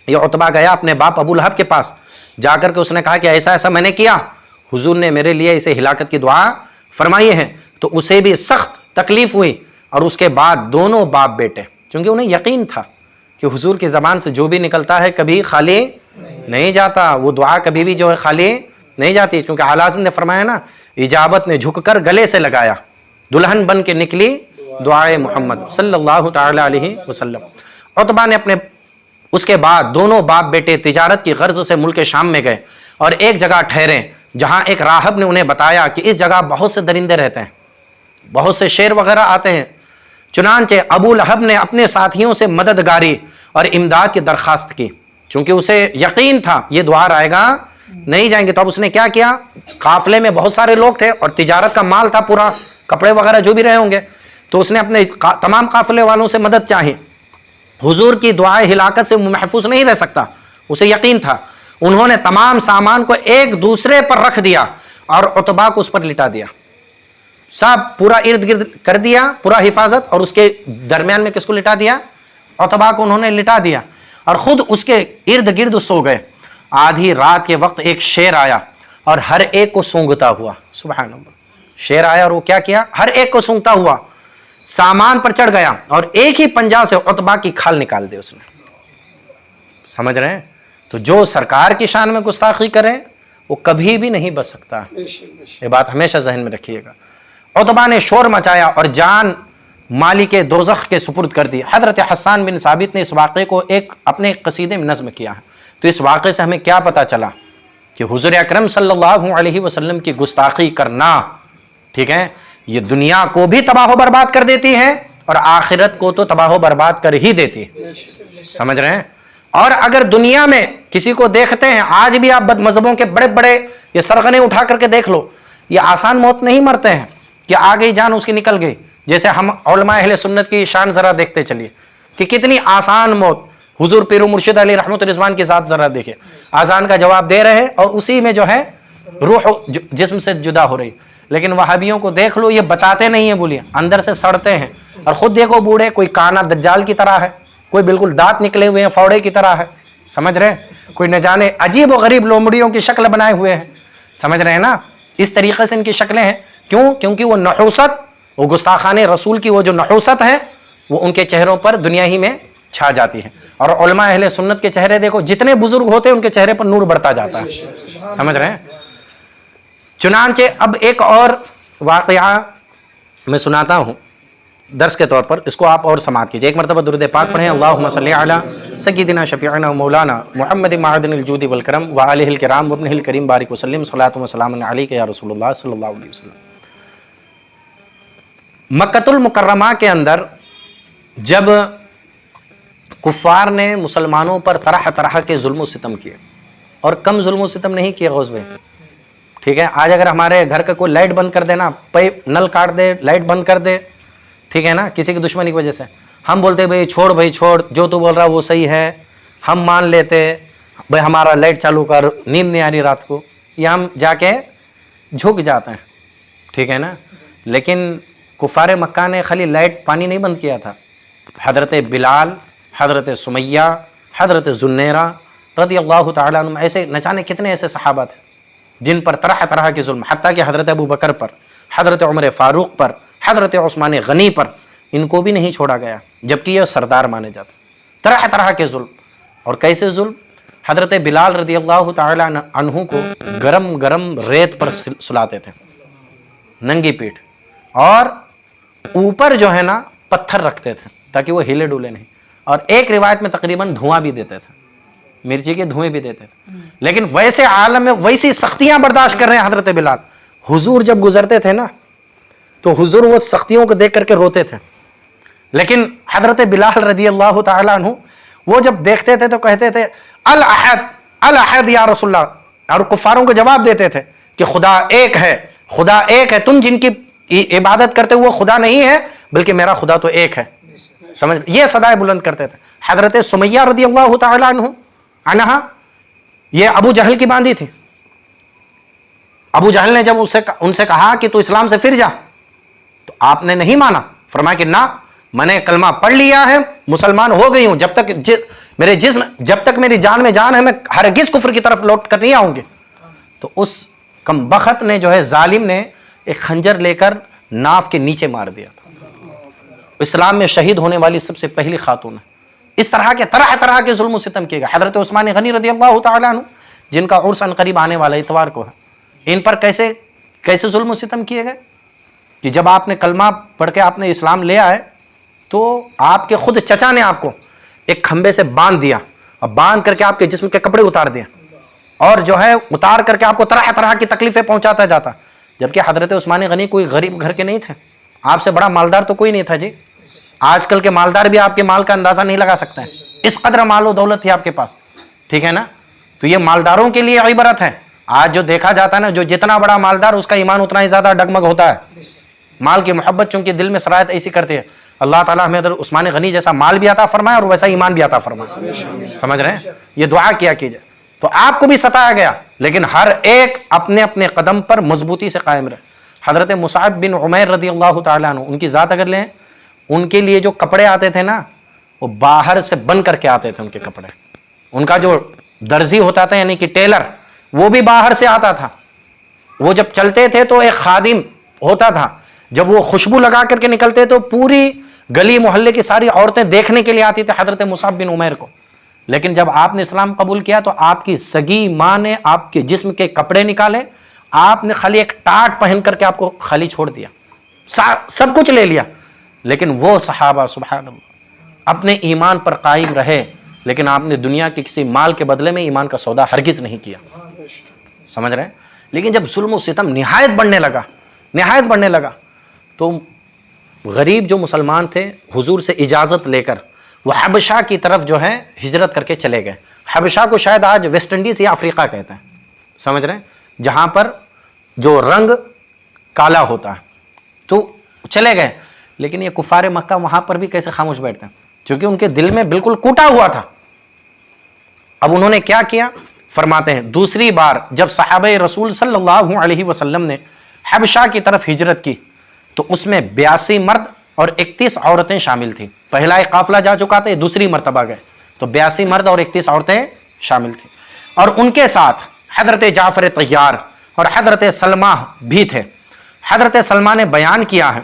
ये उतबा गया अपने बाप अबू लहब के पास, जाकर के उसने कहा कि ऐसा ऐसा मैंने किया, हुजूर ने मेरे लिए इसे हिलाकत की दुआ फरमाई है। तो उसे भी सख्त तकलीफ हुई, और उसके बाद दोनों बाप बेटे, क्योंकि उन्हें यकीन था कि हुजूर की ज़बान से जो भी निकलता है कभी खाली नहीं जाता, वो दुआ कभी भी जो है खाली नहीं जाती, क्योंकि आला हज़रत ने फरमाया ना, इजाबत ने झुककर गले से लगाया, दुल्हन बन के निकली दुआए मोहम्मद सल्लल्लाहु तआला अलैहि वसल्लम। उतबा ने अपने उसके बाद दोनों बाप बेटे तिजारत की गर्ज से मुल्क शाम में गए और एक जगह ठहरे, जहां एक राहब ने उन्हें बताया कि इस जगह बहुत से दरिंदे रहते हैं, बहुत से शेर वगैरह आते हैं। चुनांचे अबू लहब ने अपने साथियों से मददगारी और इमदाद की दरखास्त की, क्योंकि उसे यकीन था ये द्वार आएगा नहीं जाएंगे। तो अब उसने क्या किया? काफिले में बहुत सारे लोग थे और तिजारत का माल था पूरा, कपड़े वगैरह जो भी रहे होंगे, तो उसने अपने तमाम काफिले वालों से मदद चाही। हुजूर की दुआए हिलाकत से महफूज नहीं रह सकता, उसे यकीन था। उन्होंने तमाम सामान को एक दूसरे पर रख दिया और उतबा को उस पर लिटा दिया, सब पूरा इर्द गिर्द कर दिया, पूरा हिफाजत, और उसके दरमियान में किसको लिटा दिया? उतबा को उन्होंने लिटा दिया और खुद उसके इर्द गिर्द सो गए। आधी रात के वक्त एक शेर आया और हर एक को सूंघता हुआ, सुभान अल्लाह, शेर आया और वो क्या किया? हर एक को सूंघता हुआ सामान पर चढ़ गया और एक ही पंजा से उतबा की खाल निकाल दी उसने। समझ रहे हैं? तो जो सरकार की शान में गुस्ताखी करे वो कभी भी नहीं बच सकता, ये बात हमेशा जहन में रखिएगा। उतबा ने शोर मचाया और जान मालिक दोज़ख के सुपुर्द कर दी। हज़रत हस्सान बिन साबित ने इस वाक़े को एक अपने कसीदे में नज़्म किया है। तो इस वाक़े से हमें क्या पता चला कि हुज़ूर अकरम सल्लल्लाहु अलैहि वसल्लम की गुस्ताखी करना, ठीक है, ये दुनिया को भी तबाह बर्बाद कर देती है और आखिरत को तो तबाह बर्बाद कर ही देती है। समझ रहे हैं? और अगर दुनिया में किसी को देखते हैं, आज भी आप बदमज़हबों के बड़े बड़े ये सरगने उठा करके देख लो, ये आसान मौत नहीं मरते हैं कि आ गई जान उसकी निकल गई। जैसे हम उलमा अहले सुन्नत की शान जरा देखते चलिए, कि कितनी आसान मौत। हुजूर पीर मुर्शिद अली रहमत रिजवान के साथ जरा देखिए, आजान का जवाब दे रहे हैं और उसी में जो है रूह जिस्म से जुदा हो रही। लेकिन वहाबियों को देख लो, ये बताते नहीं है, बोलिए अंदर से सड़ते हैं। और खुद देखो बूढ़े, कोई काना दज्जाल की तरह है, कोई बिल्कुल दांत निकले हुए हैं फौड़े की तरह है, समझ रहे हैं, कोई न जाने अजीब व गरीब लोमड़ियों की शक्ल बनाए हुए हैं, समझ रहे हैं ना। इस तरीके से इनकी शक्लें हैं। क्यों? क्योंकि वो नहूसत, वो गुस्ताखाने रसूल की वो जो नहूसत है वो उनके चेहरों पर दुनिया ही में छा जाती है। और उलमा अहले सुन्नत के चेहरे देखो, जितने बुजुर्ग होते हैं उनके चेहरे पर नूर बढ़ता जाता है, समझ रहे हैं। चुनांचे अब एक और वाकया मैं सुनाता हूं दर्स के तौर पर, इसको आप और समाअत कीजिए। एक मरतबा दुरूद पाक पढ़ें, अल्लाहुम्मा सल्ली अला सय्यिदिना शफीअना मौलाना मुहम्मद माअदिनिल जूदि वल करम व आलिहिल किराम व इब्निहिल करीम बारिक वसल्लिम सलातु व सलामुन अलैका या रसूलुल्लाह सल्लल्लाहु अलैहि वसल्लम। मक्कतुल मुकर्रमा के अंदर जब कुफ्फार ने मुसलमानों पर तरह तरह के जुल्म सितम किए, और कम जुल्म सितम नहीं किए गौस भाई, ठीक है। आज अगर हमारे घर का कोई लाइट बंद कर देना, नल काट दे, लाइट बंद कर दे, ठीक है ना, किसी की दुश्मनी की वजह से, हम बोलते भाई छोड़, जो तू बोल रहा वो सही है, हम मान लेते भाई, हमारा लाइट चालू कर, नींद नहीं आ रही रात को, या हम जाके झुक जाते हैं, ठीक है ना। लेकिन कुफार मक्का ने खाली लाइट पानी नहीं बंद किया था। हज़रत बिलाल, हज़रत सुमैया, हज़रत जुन्नैरा रज़ी अल्लाह तआला अन्हुम, ऐसे न जाने कितने ऐसे सहाबा थे जिन पर तरह तरह के जुल्म, हत्ता कि हज़रत अबू बकर पर, हज़रत उमर फ़ारूक पर, हज़रत उस्मान गनी पर, इनको भी नहीं छोड़ा गया, जबकि ये सरदार माने जाते। तरह तरह के जुल्म। और कैसे जुल्म? हज़रत बिलाल रज़ी अल्लाह तआला अन्हु को गरम गरम रेत पर सुलाते थे, नंगी पीठ, और ऊपर जो है ना पत्थर रखते थे ताकि वो हिले डुले नहीं। और एक रिवायत में तकरीबन धुआं भी देते थे, मिर्ची के धुएं भी देते थे। लेकिन वैसे आलम में वैसी सख्तियां बर्दाश्त कर रहे हैं हजरत बिलाल। हुजूर जब गुजरते थे ना तो हुजूर वो सख्तियों को देख करके रोते थे। लेकिन हजरत बिलाल रज़ी अल्लाह तआला अन्हु वो जब देखते थे तो कहते थे अल अहद, अल अहद या रसूलल्लाह, और कुफारों को जवाब देते थे कि खुदा एक है, खुदा एक है, तुम जिनकी इबादत करते हो वो खुदा नहीं है, बल्कि मेरा खुदा तो एक है, समझ, ये सदाएं बुलंद करते थे। हजरत सुमैया रज़ी अल्लाह तआला अन्हा, ये अबू जहल की बांधी थी। अबू जहल ने जब उनसे कहा कि तू इस्लाम से फिर जा, तो आपने नहीं माना, फरमाया कि ना, मैंने कलमा पढ़ लिया है, मुसलमान हो गई हूं, जब तक मेरी जान में जान है, मैं हरगिज़ कुफ्र की तरफ लौट कर नहीं आऊंगी। तो उस कम बखत ने जो है, जालिम ने एक खंजर लेकर नाव के नीचे मार दिया था। इस्लाम में शहीद होने वाली सबसे पहली खातून है। इस तरह के जुल्म सितम किए गए। हजरत उस्मान गनी रज़ी अल्लाह तआला अन्हु, जिनका उर्स अनकरीब आने वाला इतवार को है, इन पर कैसे जुल्म सितम किए गए कि जब आपने कलमा पढ़ के आपने इस्लाम ले आए तो आपके खुद चचा ने आपको एक खंबे से बांध दिया, और बांध करके आपके जिस्म के कपड़े उतार दिए, और जो है उतार करके आपको तरह तरह की तकलीफें पहुंचाता जाता। जबकि हजरत उस्मान गनी कोई गरीब घर के नहीं थे, आपसे बड़ा मालदार तो कोई नहीं था जी। आजकल के मालदार भी आपके माल का अंदाजा नहीं लगा सकते हैं, इस कदर माल और दौलत थी आपके पास, ठीक है ना। तो ये मालदारों के लिए इबरत है। आज जो देखा जाता है ना, जो जितना बड़ा मालदार उसका ईमान उतना ही ज्यादा डगमग होता है। माल की मोहब्बत चूंकि दिल में सरायत ऐसी करती है, अल्लाह ताला हमें उस्मान गनी जैसा माल भी आता फरमाए और वैसा ईमान भी आता फरमाए, समझ रहे हैं। ये दुआ किया कीजिए। तो आपको भी सताया गया, लेकिन हर एक अपने अपने कदम पर मजबूती से कायम रहे। हजरत मुसाब बिन उमैर रज़ी अल्लाह तआला अन्हु, उनकी ज़ात अगर लें, उनके लिए जो कपड़े आते थे ना, वो बाहर से बन करके आते थे उनके कपड़े। उनका जो दर्जी होता था यानी कि टेलर, वो भी बाहर से आता था। वो जब चलते थे तो एक खादिम होता था, जब वो खुशबू लगा करके निकलते तो पूरी गली मोहल्ले की सारी औरतें देखने के लिए आती थी हजरत मुसाब बिन उमैर को। लेकिन जब आपने इस्लाम कबूल किया तो आपकी सगी माँ ने आपके जिस्म के कपड़े निकाले, आपने खाली एक टाट पहन करके आपको खाली छोड़ दिया, सब कुछ ले लिया। लेकिन वो सहाबा सुभान अल्लाह अपने ईमान पर कायम रहे, लेकिन आपने दुनिया के किसी माल के बदले में ईमान का सौदा हरगिज नहीं किया, समझ रहे हैं। लेकिन जब जुल्म सितम निहायत बढ़ने लगा तो गरीब जो मुसलमान थे हुजूर से इजाज़त लेकर वो हबशा की तरफ जो है हिजरत करके चले गए। हबशा को शायद आज वेस्ट इंडीज़ या अफ्रीका कहते हैं, समझ रहे हैं, जहाँ पर जो रंग काला होता है। तो चले गए, लेकिन ये कुफारे मक्का वहाँ पर भी कैसे खामोश बैठते हैं। क्योंकि उनके दिल में बिल्कुल कूटा हुआ था। अब उन्होंने क्या किया, फरमाते हैं दूसरी बार जब सहाबे रसूल सल्लल्लाहु अलैहि वसल्लम ने हबशा की तरफ हिजरत की तो उसमें 82 मर्द और 31 औरतें शामिल थी। पहला एक काफिला जा चुका था, दूसरी मर्तबा गए तो 82 मर्द और 31 औरतें शामिल थी। और उनके साथ हजरत जाफर तैयार और हजरत सलमा भी थे। हजरत सलमा ने बयान किया है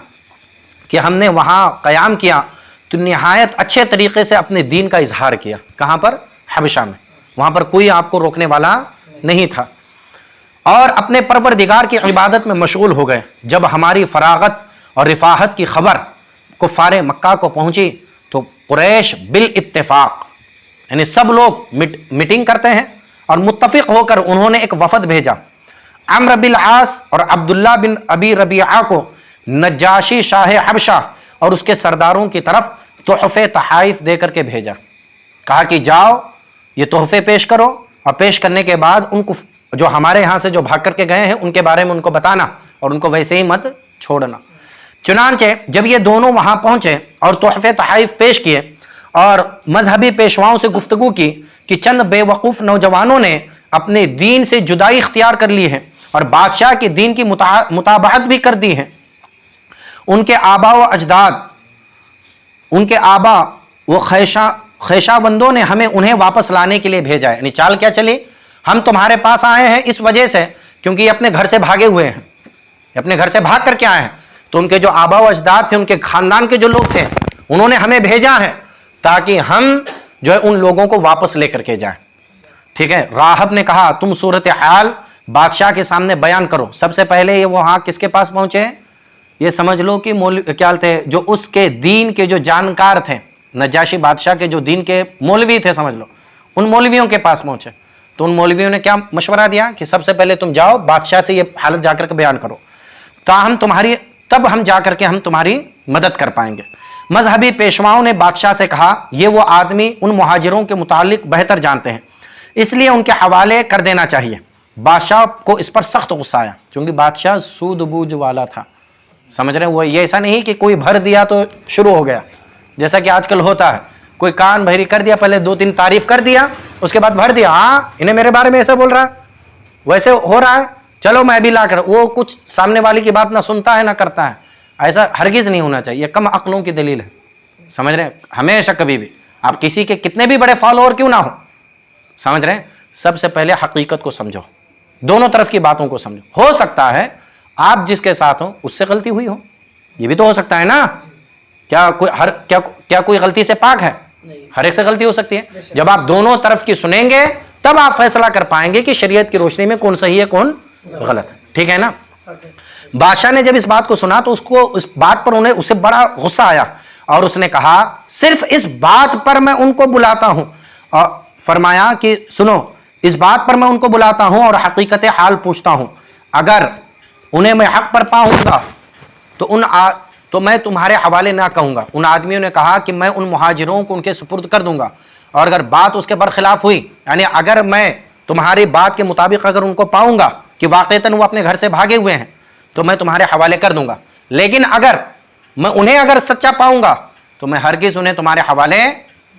कि हमने वहाँ क़याम किया तो निहायत अच्छे तरीके से अपने दीन का इजहार किया। कहाँ पर? हबशा में। वहाँ पर कोई आपको रोकने वाला नहीं था और अपने परवरदिगार की इबादत में मशगूल हो गए। जब हमारी फरागत और रिफाहत की खबर कुफ़ारे मक्का को पहुँची तो कुरैश बिल इत्तेफाक यानी सब लोग मीटिंग करते हैं और मुत्तफिक होकर उन्होंने एक वफद भेजा। अम्र बिल आस और अब्दुल्ला बिन अबी रबिया को नज्जाशी शाह हबशा और उसके सरदारों की तरफ तोहफे तहाइफ दे करके भेजा। कहा कि जाओ ये तोहफे पेश करो और पेश करने के बाद उनको जो हमारे यहाँ से जो भाग करके गए हैं उनके बारे में उनको बताना और उनको वैसे ही मत छोड़ना। चुनांचे जब ये दोनों वहाँ पहुँचे और तोहफे तहाइफ पेश किए और मजहबी पेशवाओं से गुफ्तगू की कि चंद बेवकूफ़ नौजवानों ने अपने दीन से जुदाई इख्तियार कर ली है और बादशाह के दीन की मुताबाहत भी कर दी है। उनके आबा व अजदाद, उनके आबा व ख़ैशाबंदों ने हमें उन्हें वापस लाने के लिए भेजा है। यानी चाल क्या चली, हम तुम्हारे पास आए हैं इस वजह से क्योंकि ये अपने घर से भागे हुए हैं, अपने घर से भाग करके आए हैं। तो उनके जो आबा व अजदाद थे, उनके ख़ानदान के जो लोग थे, उन्होंने हमें भेजा है ताकि हम जो है उन लोगों को वापस लेकर के जाएं। ठीक है। राहब ने कहा तुम सूरत हाल बादशाह के सामने बयान करो। सबसे पहले ये वहाँ किसके पास पहुँचे हैं? ये समझ लो कि क्या थे, जो उसके दीन के जो जानकार थे, नजाशी बादशाह के जो दीन के मौलवी थे, समझ लो उन मौलवियों के पास पहुँचे। तो उन मौलवियों ने क्या मशवरा दिया कि सबसे पहले तुम जाओ बादशाह से ये हालत जाकर के बयान करो, तब हम जाकर के हम तुम्हारी मदद कर पाएंगे। मजहबी पेशवाओं ने बादशाह से कहा ये वो आदमी उन मुहाजिरों के मुतालिक बेहतर जानते हैं, इसलिए उनके हवाले कर देना चाहिए। बादशाह को इस पर सख्त गुस्सा आया क्योंकि बादशाह सूद-बूझ वाला था। समझ रहे हैं? वो ये ऐसा नहीं कि कोई भर दिया तो शुरू हो गया, जैसा कि आजकल होता है, कोई कान भरी कर दिया, पहले 2-3 तारीफ कर दिया, उसके बाद भर दिया, हाँ इन्हें मेरे बारे में ऐसा बोल रहा है, वैसे हो रहा है, चलो मैं भी ला कर। वो कुछ सामने वाले की बात ना सुनता है ना करता है। ऐसा हरगिज नहीं होना चाहिए, कम अक्लों की दलील है। समझ रहे हैं? हमेशा कभी भी आप किसी के कितने भी बड़े फॉलोअर क्यों ना हो, समझ रहे हैं, सबसे पहले हकीकत को समझो, दोनों तरफ की बातों को समझो। हो सकता है आप जिसके साथ हो उससे गलती हुई हो, ये भी तो हो सकता है ना। क्या कोई गलती से पाक है? हर एक से गलती हो सकती है। जब आप दोनों तरफ की सुनेंगे तब आप फैसला कर पाएंगे कि शरीयत की रोशनी में कौन सही है कौन गलत है। ठीक है ना। बादशाह ने जब इस बात को सुना तो उसको इस बात पर उसे बड़ा गुस्सा आया और उसने कहा सिर्फ इस बात पर मैं उनको बुलाता हूं। और फरमाया कि सुनो, इस बात पर मैं उनको बुलाता हूं और हकीकत हाल पूछता हूं, अगर उन्हें मैं हक पर पाऊंगा तो मैं तुम्हारे हवाले ना कहूंगा। उन आदमियों ने कहा कि मैं उन मुहाजिरों को उनके सुपुर्द कर दूंगा और अगर बात उसके बरखिलाफ हुई, यानी अगर मैं तुम्हारी बात के मुताबिक अगर उनको पाऊंगा कि वाकईतन वो अपने घर से भागे हुए हैं तो मैं तुम्हारे हवाले कर दूंगा, लेकिन अगर मैं उन्हें अगर सच्चा पाऊंगा तो मैं हरगिज उन्हें तुम्हारे हवाले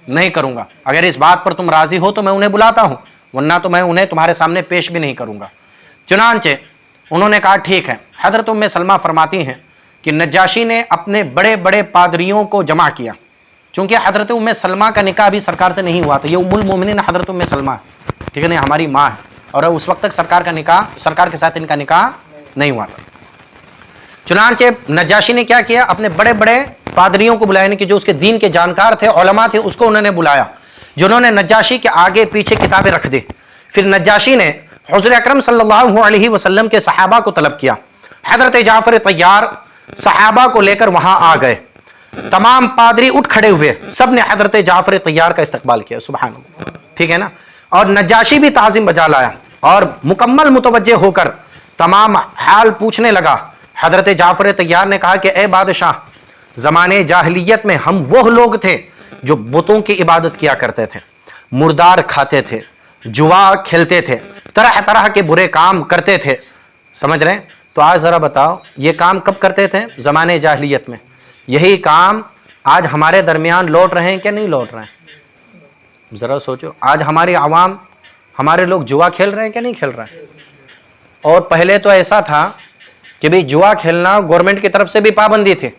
नहीं करूंगा। अगर इस बात पर तुम राजी हो तो मैं उन्हें बुलाता हूं, वरना तो मैं उन्हें तुम्हारे सामने पेश भी नहीं करूंगा। चुनांचे उन्होंने कहा ठीक है। हजरत उम्मे सलमा फरमाती हैं कि नज्जाशी ने अपने बड़े बड़े पादरियों को जमा किया, चूंकि हजरत उम्मे सलमा का निकाह भी सरकार से नहीं हुआ था। ये उम्मुल मोमिनीन हजरत उम्मे सलमा है, ठीक है ना, हमारी माँ है, और उस वक्त तक सरकार के साथ इनका निकाह नहीं हुआ था। चुनांचे नज्जाशी ने क्या किया, अपने बड़े बड़े पादरियों को बुलाया, कि जो उसके दीन के जानकार थे, उलमा थे, उसको उन्होंने बुलाया, जिन्होंने नज्जाशी के आगे पीछे किताबें रख दी। फिर नज्जाशी ने हुज़ूर अकरम सल्लल्लाहु अलैहि वसल्लम के सहाबा को तलब किया। हजरत जाफर तैयार सहाबा को लेकर वहां आ गए। तमाम पादरी उठ खड़े हुए, सब ने हजरत जाफर तैयार का इस्तकबाल किया। सुभान अल्लाह, ठीक है ना। और नज्जाशी भी ताज़ीम बजा लाया और मुकम्मल मुतवज्जे होकर तमाम हाल पूछने लगा। हजरत जाफर तैयार ने कहा कि ए बादशाह, ज़माने जाहिलियत में हम वो लोग थे जो बुतों की इबादत किया करते थे, मुर्दार खाते थे, जुआ खेलते थे, तरह तरह के बुरे काम करते थे। समझ रहे हैं? तो आज ज़रा बताओ, ये काम कब करते थे? ज़माने जाहिलियत में। यही काम आज हमारे दरमियान लौट रहे हैं क्या नहीं लौट रहे हैं? ज़रा सोचो, आज हमारी आवाम, हमारे लोग जुआ खेल रहे हैं क्या नहीं खेल रहे हैं? और पहले तो ऐसा था कि भाई जुआ खेलना गवर्नमेंट की तरफ से भी पाबंदी थी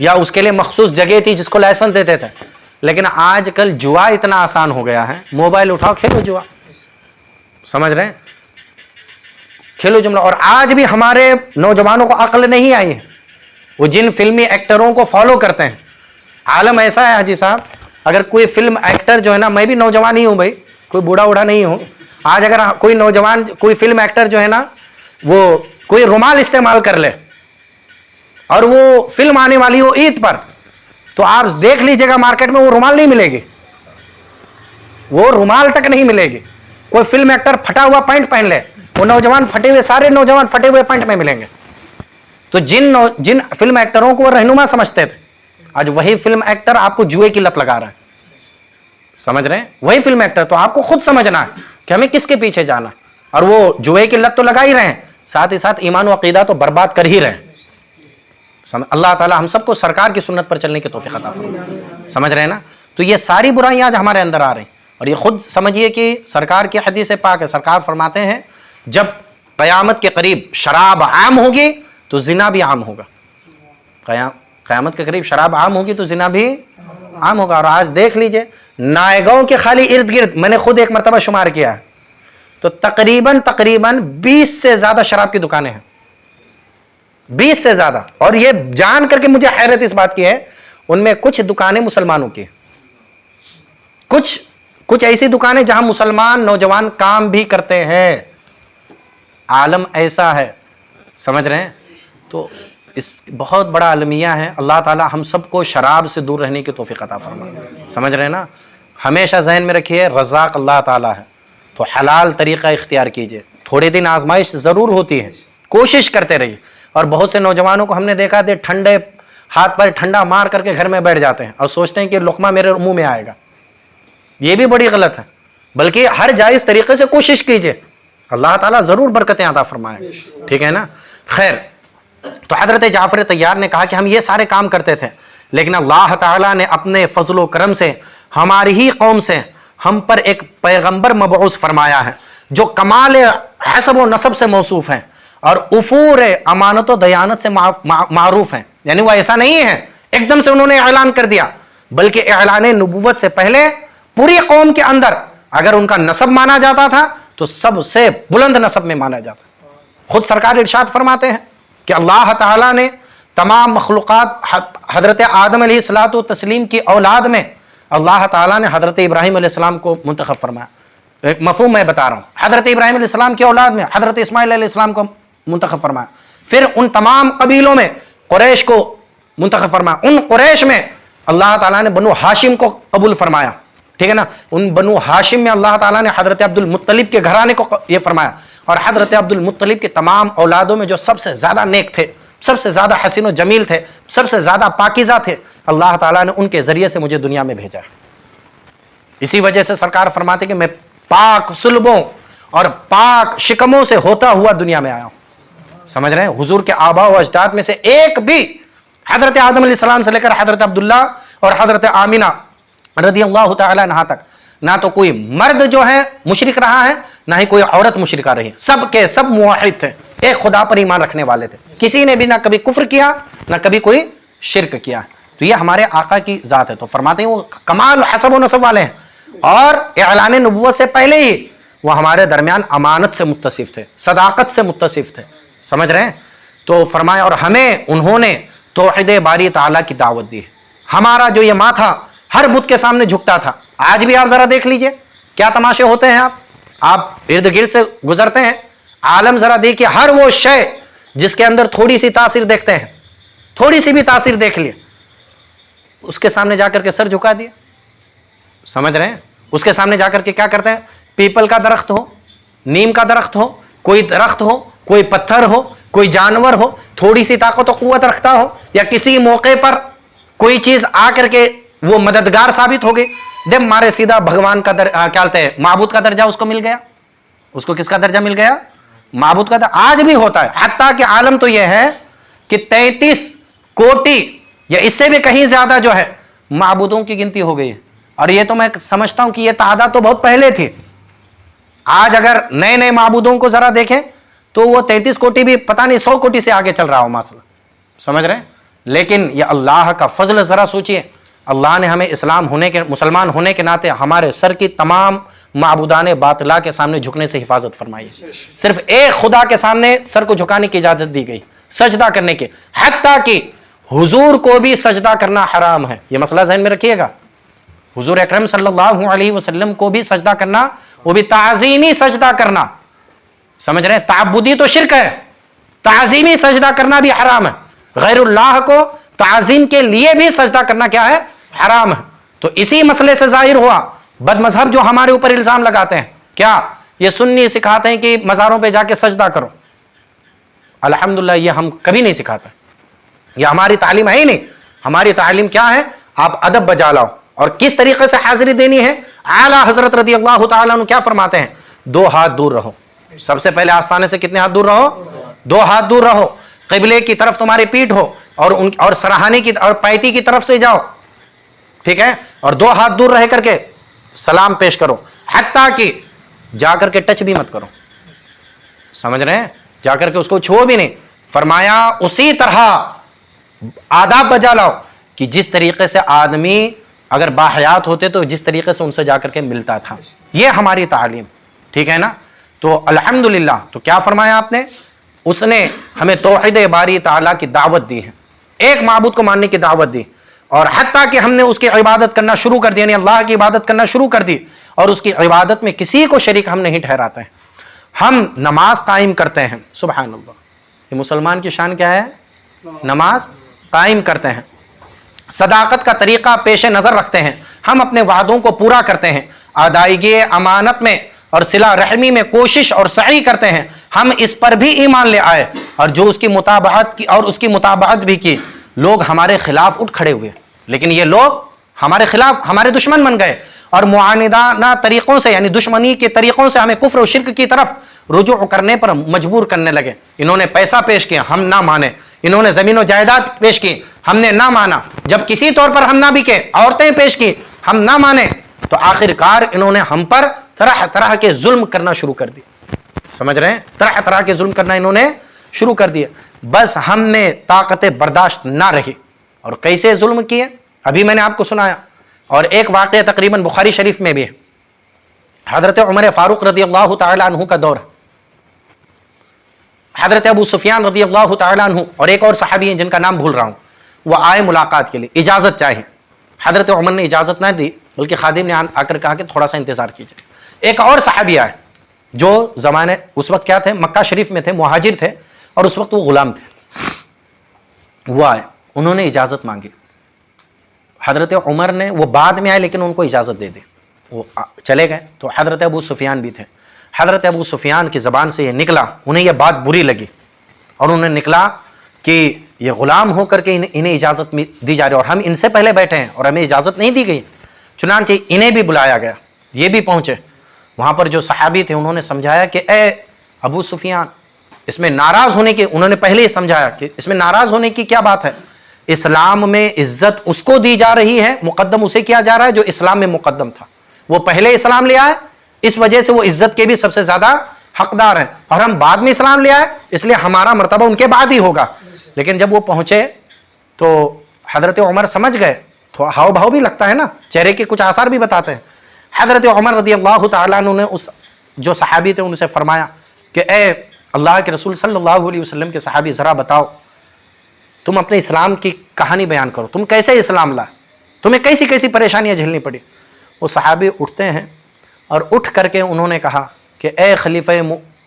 या उसके लिए मखसूस जगह थी जिसको लाइसेंस देते थे, लेकिन आजकल जुआ इतना आसान हो गया है, मोबाइल उठाओ खेलो जुआ, समझ रहे हैं, खेलो जुमला। और आज भी हमारे नौजवानों को अक्ल नहीं आई है, वो जिन फिल्मी एक्टरों को फॉलो करते हैं। आलम ऐसा है हाजी साहब, अगर कोई फिल्म एक्टर जो है ना, मैं भी नौजवान ही हूं भाई, कोई बूढ़ा उड़ा नहीं हूं, आज अगर कोई नौजवान कोई फिल्म एक्टर जो है ना, वो कोई रुमाल इस्तेमाल कर ले और वो फिल्म आने वाली हो ईद पर, तो आप देख लीजिएगा मार्केट में वो रुमाल नहीं मिलेगी, वो रुमाल तक नहीं मिलेगी। कोई फिल्म एक्टर फटा हुआ पैंट पहन ले, वो नौजवान फटे हुए, सारे नौजवान फटे हुए पैंट में मिलेंगे। तो जिन फिल्म एक्टरों को वो रहनुमा समझते थे, आज वही फिल्म एक्टर आपको जुए की लत लगा रहा है, समझ रहे हैं, वही फिल्म एक्टर। तो आपको खुद समझना है कि हमें किसके पीछे जाना है, और वो जुए की लत तो लगा ही रहे हैं, साथ ही साथ ईमान व अकीदा तो बर्बाद कर ही रहे हैं। अल्लाह ताला हम सबको सरकार की सुन्नत पर चलने की तौफीक अता फरमाए, समझ रहे हैं ना। तो ये सारी बुराइयां आज हमारे अंदर आ रही, और ये खुद समझिए कि सरकार की हदीस पाक है, सरकार फरमाते हैं जब क़यामत के करीब शराब आम होगी तो जिना भी आम होगा। क़यामत के करीब शराब आम होगी तो जिना भी आम होगा। और आज देख लीजिए नायगांव के खाली इर्द गिर्द, मैंने खुद एक मरतबा शुमार किया है, तो तकरीबन 20 से ज्यादा शराब की दुकानें हैं, 20 से ज्यादा। और ये जान करके मुझे हैरत इस बात की है, उनमें कुछ दुकानें मुसलमानों की, कुछ ऐसी दुकानें जहां मुसलमान नौजवान काम भी करते हैं। आलम ऐसा है, समझ रहे हैं। तो इस बहुत बड़ा अलमिया है। अल्लाह ताला हम सबको शराब से दूर रहने की तौफीक अता फरमाए, समझ रहे हैं ना। हमेशा जहन में रखिए रज़ाक अल्लाह ताला है, तो हलाल तरीका इख्तियार कीजिए। थोड़े दिन आजमाइश ज़रूर होती है, कोशिश करते रहिए। और बहुत से नौजवानों को हमने देखा थे ठंडे हाथ पर ठंडा मार करके घर में बैठ जाते हैं और सोचते हैं कि लुक़मा मेरे मुंह में आएगा। ये भी बड़ी गलत है, बल्कि हर जायज़ तरीके से कोशिश कीजिए, अल्लाह ताला ज़रूर बरकतें अता फरमाए, ठीक है ना। खैर, तो हज़रत जाफ़र तैयार ने कहा कि हम ये सारे काम करते थे, लेकिन अल्लाह ताला ने अपने फजल व करम से हमारी ही कौम से हम पर एक पैगंबर मबऊस फरमाया है जो कमाल हसब व नसब से मौसूफ हैं और उफूर अमानत व दयानत से मारूफ हैं। यानी वो ऐसा नहीं है एकदम से उन्होंने ऐलान कर दिया, बल्कि ऐलान नबूवत से पहले पूरी कौम के अंदर अगर उनका नसब माना जाता था तो सबसे बुलंद नसब में माना जाता। खुद सरकार इरशाद फरमाते हैं कि अल्लाह ताला ने तमाम मखलूक़ात हज़रत आदम अलैहिस्सलातु तस्लीम की औलाद में अल्लाह ताला ने हज़रत इब्राहीम अलैहिस्सलाम को मुंतखब फरमाया। एक मफ़हूम मैं बता रहा हूँ, हज़रत इब्राहीम अलैहिस्सलाम की औलाद में हज़रत इस्माइल अलैहिस्सलाम को मुंतखब फरमाया। फिर उन तमाम कबीलों में कुरैश को मुंतखब फरमाया। उन कुरैश में अल्लाह ताला ने बनु हाशिम को कबूल फरमाया, ठीक है ना। उन बनु हाशिम में अल्लाह ताला ने हज़रत अब्दुल मुत्तलिब के घराने को ये फरमाया। और हज़रत अब्दुल मुत्तलिब के तमाम औलादों में जो सबसे ज़्यादा नेक थे, सबसे ज़्यादा हसीन व जमील थे, सबसे ज़्यादा पाकीज़ा थे, अल्लाह ताला ने उनके ज़रिए से मुझे दुनिया में भेजा। इसी वजह से सरकार फरमाते कि मैं पाक सुलबों और पाक शिकमों से होता हुआ दुनिया में आया हूँ। समझ रहे हैं, हुजूर के आबा व अजदाद में से एक भी हज़रत आदम अलैहिस्सलाम से लेकर हज़रत अब्दुल्ला और हज़रत आमिना रज़ियल्लाहु तआला अन्हा तक ना तो कोई मर्द जो है मुशरिक रहा है, ना ही कोई औरत मुशरिका रही। सब के सब मुवाहिद थे, एक खुदा पर ईमान रखने वाले थे। किसी ने भी ना कभी कुफ्र किया ना कभी कोई शिरक किया। तो ये हमारे आका की जात है। तो फरमाते हैं वो कमाल हसब व नसब वाले हैं और ऐलान नबुव्वत से पहले ही वो हमारे दरमियान अमानत से मुत्तसिफ थे, सदाकत से मुत्तसिफ थे। समझ रहे हैं। तो फरमाया और हमें उन्होंने तौहीद बारी ताला की दावत दी। हमारा जो ये माथा हर बुत के सामने झुकता था, आज भी आप जरा देख लीजिए क्या तमाशे होते हैं। आप इर्द गिर्द से गुजरते हैं, आलम जरा देखिए, हर वो शय जिसके अंदर थोड़ी सी तासीर देखते हैं, थोड़ी सी भी तासीर देख लिए, उसके सामने जाकर के सर झुका दिए। समझ रहे हैं। उसके सामने जाकर के क्या करते हैं, पीपल का दरख्त हो, नीम का दरख्त हो, कोई दरख्त हो, कोई पत्थर हो, कोई जानवर हो, थोड़ी सी ताकत और कुव्वत रखता हो, या किसी मौके पर कोई चीज आकर के वो मददगार साबित हो गई, जब मारे सीधा भगवान का क्या कहते हैं, माबूद का दर्जा उसको मिल गया। उसको किसका दर्जा मिल गया, माबूद का दर्जा। आज भी होता है, हत्ता कि आलम तो यह है कि 33 कोटि या इससे भी कहीं ज्यादा जो है माबूदों की गिनती हो गई है। और ये तो मैं समझता हूं कि ये तादाद तो बहुत पहले थी। आज अगर नए नए माबूदों को जरा देखें तो वो 33 कोटि भी पता नहीं 100 कोटि से आगे चल रहा हो माशाल्लाह, समझ रहे हैं। लेकिन ये अल्लाह का फजल, जरा सोचिए, अल्लाह ने हमें इस्लाम होने के, मुसलमान होने के नाते हमारे सर की तमाम माबूदाने बातिला के सामने झुकने से हिफाजत फरमाई है। सिर्फ एक खुदा के सामने सर को झुकाने की इजाजत दी गई, सजदा करने की, हत्ता कि हुजूर को भी सजदा करना हराम है। यह मसला ज़हन में रखिएगा। हुजूर अकरम सल्लल्लाहु अलैहि वसल्लम को भी सजदा करना, वो भी ताज़ीमी सजदा करना, समझ रहे हैं। ताबुदी तो शिरक है, ताज़ीमी सजदा करना भी हराम है। गैरुल्लाह को ताज़ीम के लिए भी सजदा करना क्या है? हराम है। तो इसी मसले से जाहिर हुआ बदमजहब जो हमारे ऊपर इल्जाम लगाते हैं, क्या ये सुन्नी सिखाते हैं कि मज़ारों पे जाके सजदा करो। अल्हम्दुलिल्लाह ये हम कभी नहीं सिखाते, ये हमारी तालीम है ही नहीं। हमारी तालीम क्या है? आप अदब बजा लाओ और किस तरीके से हाजिरी देनी है। आला हजरत रज़ी अल्लाह तआला अन्हु क्या फरमाते हैं? 2 हाथ दूर रहो। सबसे पहले आस्थाने से कितने हाथ दूर रहो? 2 हाथ दूर रहो। क़िबले की तरफ तुम्हारी पीठ हो और सराहने की और पैती की तरफ से जाओ, ठीक है। और 2 हाथ दूर रह करके सलाम पेश करो, हत्ता कि जाकर के टच भी मत करो, समझ रहे हैं, जाकर के उसको छुओ भी नहीं। फरमाया उसी तरह आदाब बजा लाओ कि जिस तरीके से आदमी अगर बाहयात होते तो जिस तरीके से उनसे जाकर के मिलता था। ये हमारी तालीम, ठीक है ना। तो अल्हम्दुलिल्लाह, तो क्या फरमाया आपने? उसने हमें तौहीद बारी ताला की दावत दी है, एक माबूद को मानने की दावत दी, और हत्ता कि हमने उसकी इबादत करना शुरू कर दी, यानी अल्लाह की इबादत करना शुरू कर दी, और उसकी इबादत में किसी को शरीक हम नहीं ठहराते हैं। हम नमाज कायम करते हैं, सुभान अल्लाह। ये मुसलमान की शान क्या है? नमाज कायम करते हैं, सदाकत का तरीका पेश नज़र रखते हैं, हम अपने वादों को पूरा करते हैं, अदायगी अमानत में और सिला रहमी में कोशिश और सही करते हैं। हम इस पर भी ईमान ले आए और जो उसकी मुताबाहत की और उसकी मुताबाहत भी की। लोग हमारे खिलाफ उठ खड़े हुए, लेकिन ये लोग हमारे खिलाफ हमारे दुश्मन बन गए और मुआनिदाना तरीक़ों से, यानी दुश्मनी के तरीक़ों से हमें कुफ्र और शिर्क की तरफ रुजू करने पर मजबूर करने लगे। इन्होंने पैसा पेश किया, हम ना माने। इन्होंने ज़मीन और जायदाद पेश की, हमने ना माना। जब किसी तौर पर हम ना बिके, औरतें पेश की, हम ना माने। तो आखिरकार इन्होंने हम पर तरह तरह के जुल्म करना शुरू कर दिए, समझ रहे हैं, तरह तरह के जुल्म करना इन्होंने शुरू कर दिए। बस हमने ताकत बर्दाश्त ना रही और कैसे जुल्म किए अभी मैंने आपको सुनाया। और एक वाक़या तकरीबन बुखारी शरीफ में भी है। हज़रत उमर फारूक रज़ी अल्लाह तआला अन्हु का दौर, हज़रत अबू सुफियान रज़ी अल्लाह तआला अन्हु और एक और सहाबी हैं जिनका नाम भूल रहा हूँ, वह आए मुलाकात के लिए, इजाज़त चाहे। हज़रत उमर ने इजाज़त ना दी, बल्कि खादिम ने आकर कहा कि थोड़ा सा इंतज़ार कीजिए। एक और सहाबी आए जो ज़माने उस वक्त क्या थे, मक्का शरीफ में थे, मुहाजिर थे, और उस वक्त वो गुलाम थे। वो आए, उन्होंने इजाज़त मांगी। हज़रत उमर ने, वो बाद में आए लेकिन उनको इजाज़त दे दी, वो चले गए। तो हज़रत अबू सुफियान भी थे। हज़रत अबू सुफियान की ज़बान से ये निकला, उन्हें यह बात बुरी लगी और उन्हें निकला कि ये ग़ुलाम होकर के इन्हें इजाज़त दी जा रही है और हम इनसे पहले बैठे हैं और हमें इजाज़त नहीं दी गई। चुनांचे इन्हें भी बुलाया गया, ये भी पहुँचे। वहाँ पर जो सहाबी थे उन्होंने समझाया कि ए अबू सुफियान, इसमें नाराज़ होने की, उन्होंने पहले ही समझाया कि इसमें नाराज़ होने की क्या बात है। इस्लाम में इज्जत उसको दी जा रही है, मुकद्दम उसे किया जा रहा है जो इस्लाम में मुकद्दम था। वो पहले इस्लाम ले आए, इस वजह से वो इज्जत के भी सबसे ज़्यादा हकदार हैं, और हम बाद में इस्लाम ले आए इसलिए हमारा मर्तबा उनके बाद ही होगा। लेकिन जब वो पहुँचे तो हज़रत उमर समझ गए, तो हाव भाव भी लगता है ना, चेहरे के कुछ आसार भी बताते हैं। हज़रत उमर रज़ी अल्लाह तआला अन्हु ने उस जो सहाबी थे उनसे फरमाया कि ए अल्लाह के रसूल सल्लल्लाहु अलैहि वसल्लम के सहाबी, ज़रा बताओ, तुम अपने इस्लाम की कहानी बयान करो, तुम कैसे इस्लाम लाए, तुम्हें कैसी कैसी परेशानियाँ झेलनी पड़ी। वो सहाबी उठते हैं और उठ करके उन्होंने कहा कि ए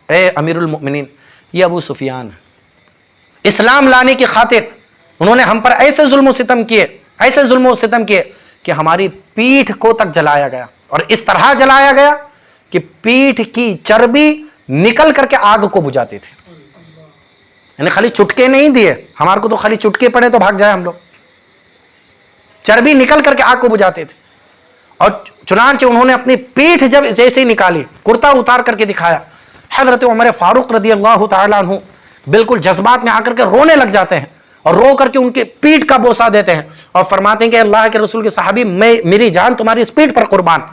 ए अमीरुल मोमिनीन, ये अबू सुफियान है। इस्लाम लाने की खातिर उन्होंने हम पर ऐसे जुल्म सितम किए, ऐसे जुल्म सितम किए कि हमारी पीठ को तक जलाया गया, और इस तरह जलाया गया कि पीठ की चर्बी निकल करके आग को बुझाते थे। यानी खाली चुटके नहीं दिए, हमारे को तो खाली चुटके पड़े तो भाग जाए हम लोग, चर्बी निकल करके आग को बुझाते थे। और चुनांचे उन्होंने अपनी पीठ जब जैसे ही निकाली, कुर्ता उतार करके दिखाया, हज़रत उमर फारूक रज़ी अल्लाह तआला अन्हु बिल्कुल जज्बात में आकर के रोने लग जाते हैं और रो करके उनके पीठ का बोसा देते हैं और फरमाते हैं कि अल्लाह के रसूल के सहाबी, मैं मेरी जान तुम्हारी इस पीठ पर कुर्बान,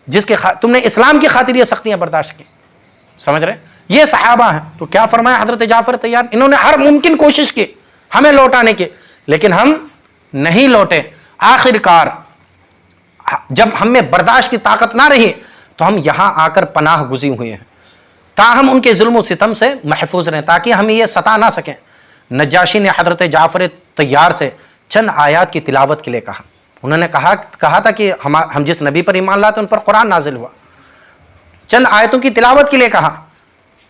जिसके तुमने इस्लाम की खातिर ये सख्तियां बर्दाश्त की। समझ रहे, ये सहाबा हैं। तो क्या फरमाया हजरत जाफर तैयार, इन्होंने हर मुमकिन कोशिश की हमें लौटाने की, लेकिन हम नहीं लौटे। आखिरकार जब हमें बर्दाश्त की ताकत ना रही तो हम यहां आकर पनाह गुज़ी हुए हैं, ताहम उनके जुल्म और सितम से महफूज रहें, ताकि हम ये सता ना सकें। नज्जाशी ने हजरत जाफर तैयार से चंद आयात की तिलावत के लिए कहा। उन्होंने कहा था कि हम जिस नबी पर ईमान लाते उन पर कुरान नाजिल हुआ, चंद आयतों की तिलावत के लिए कहा।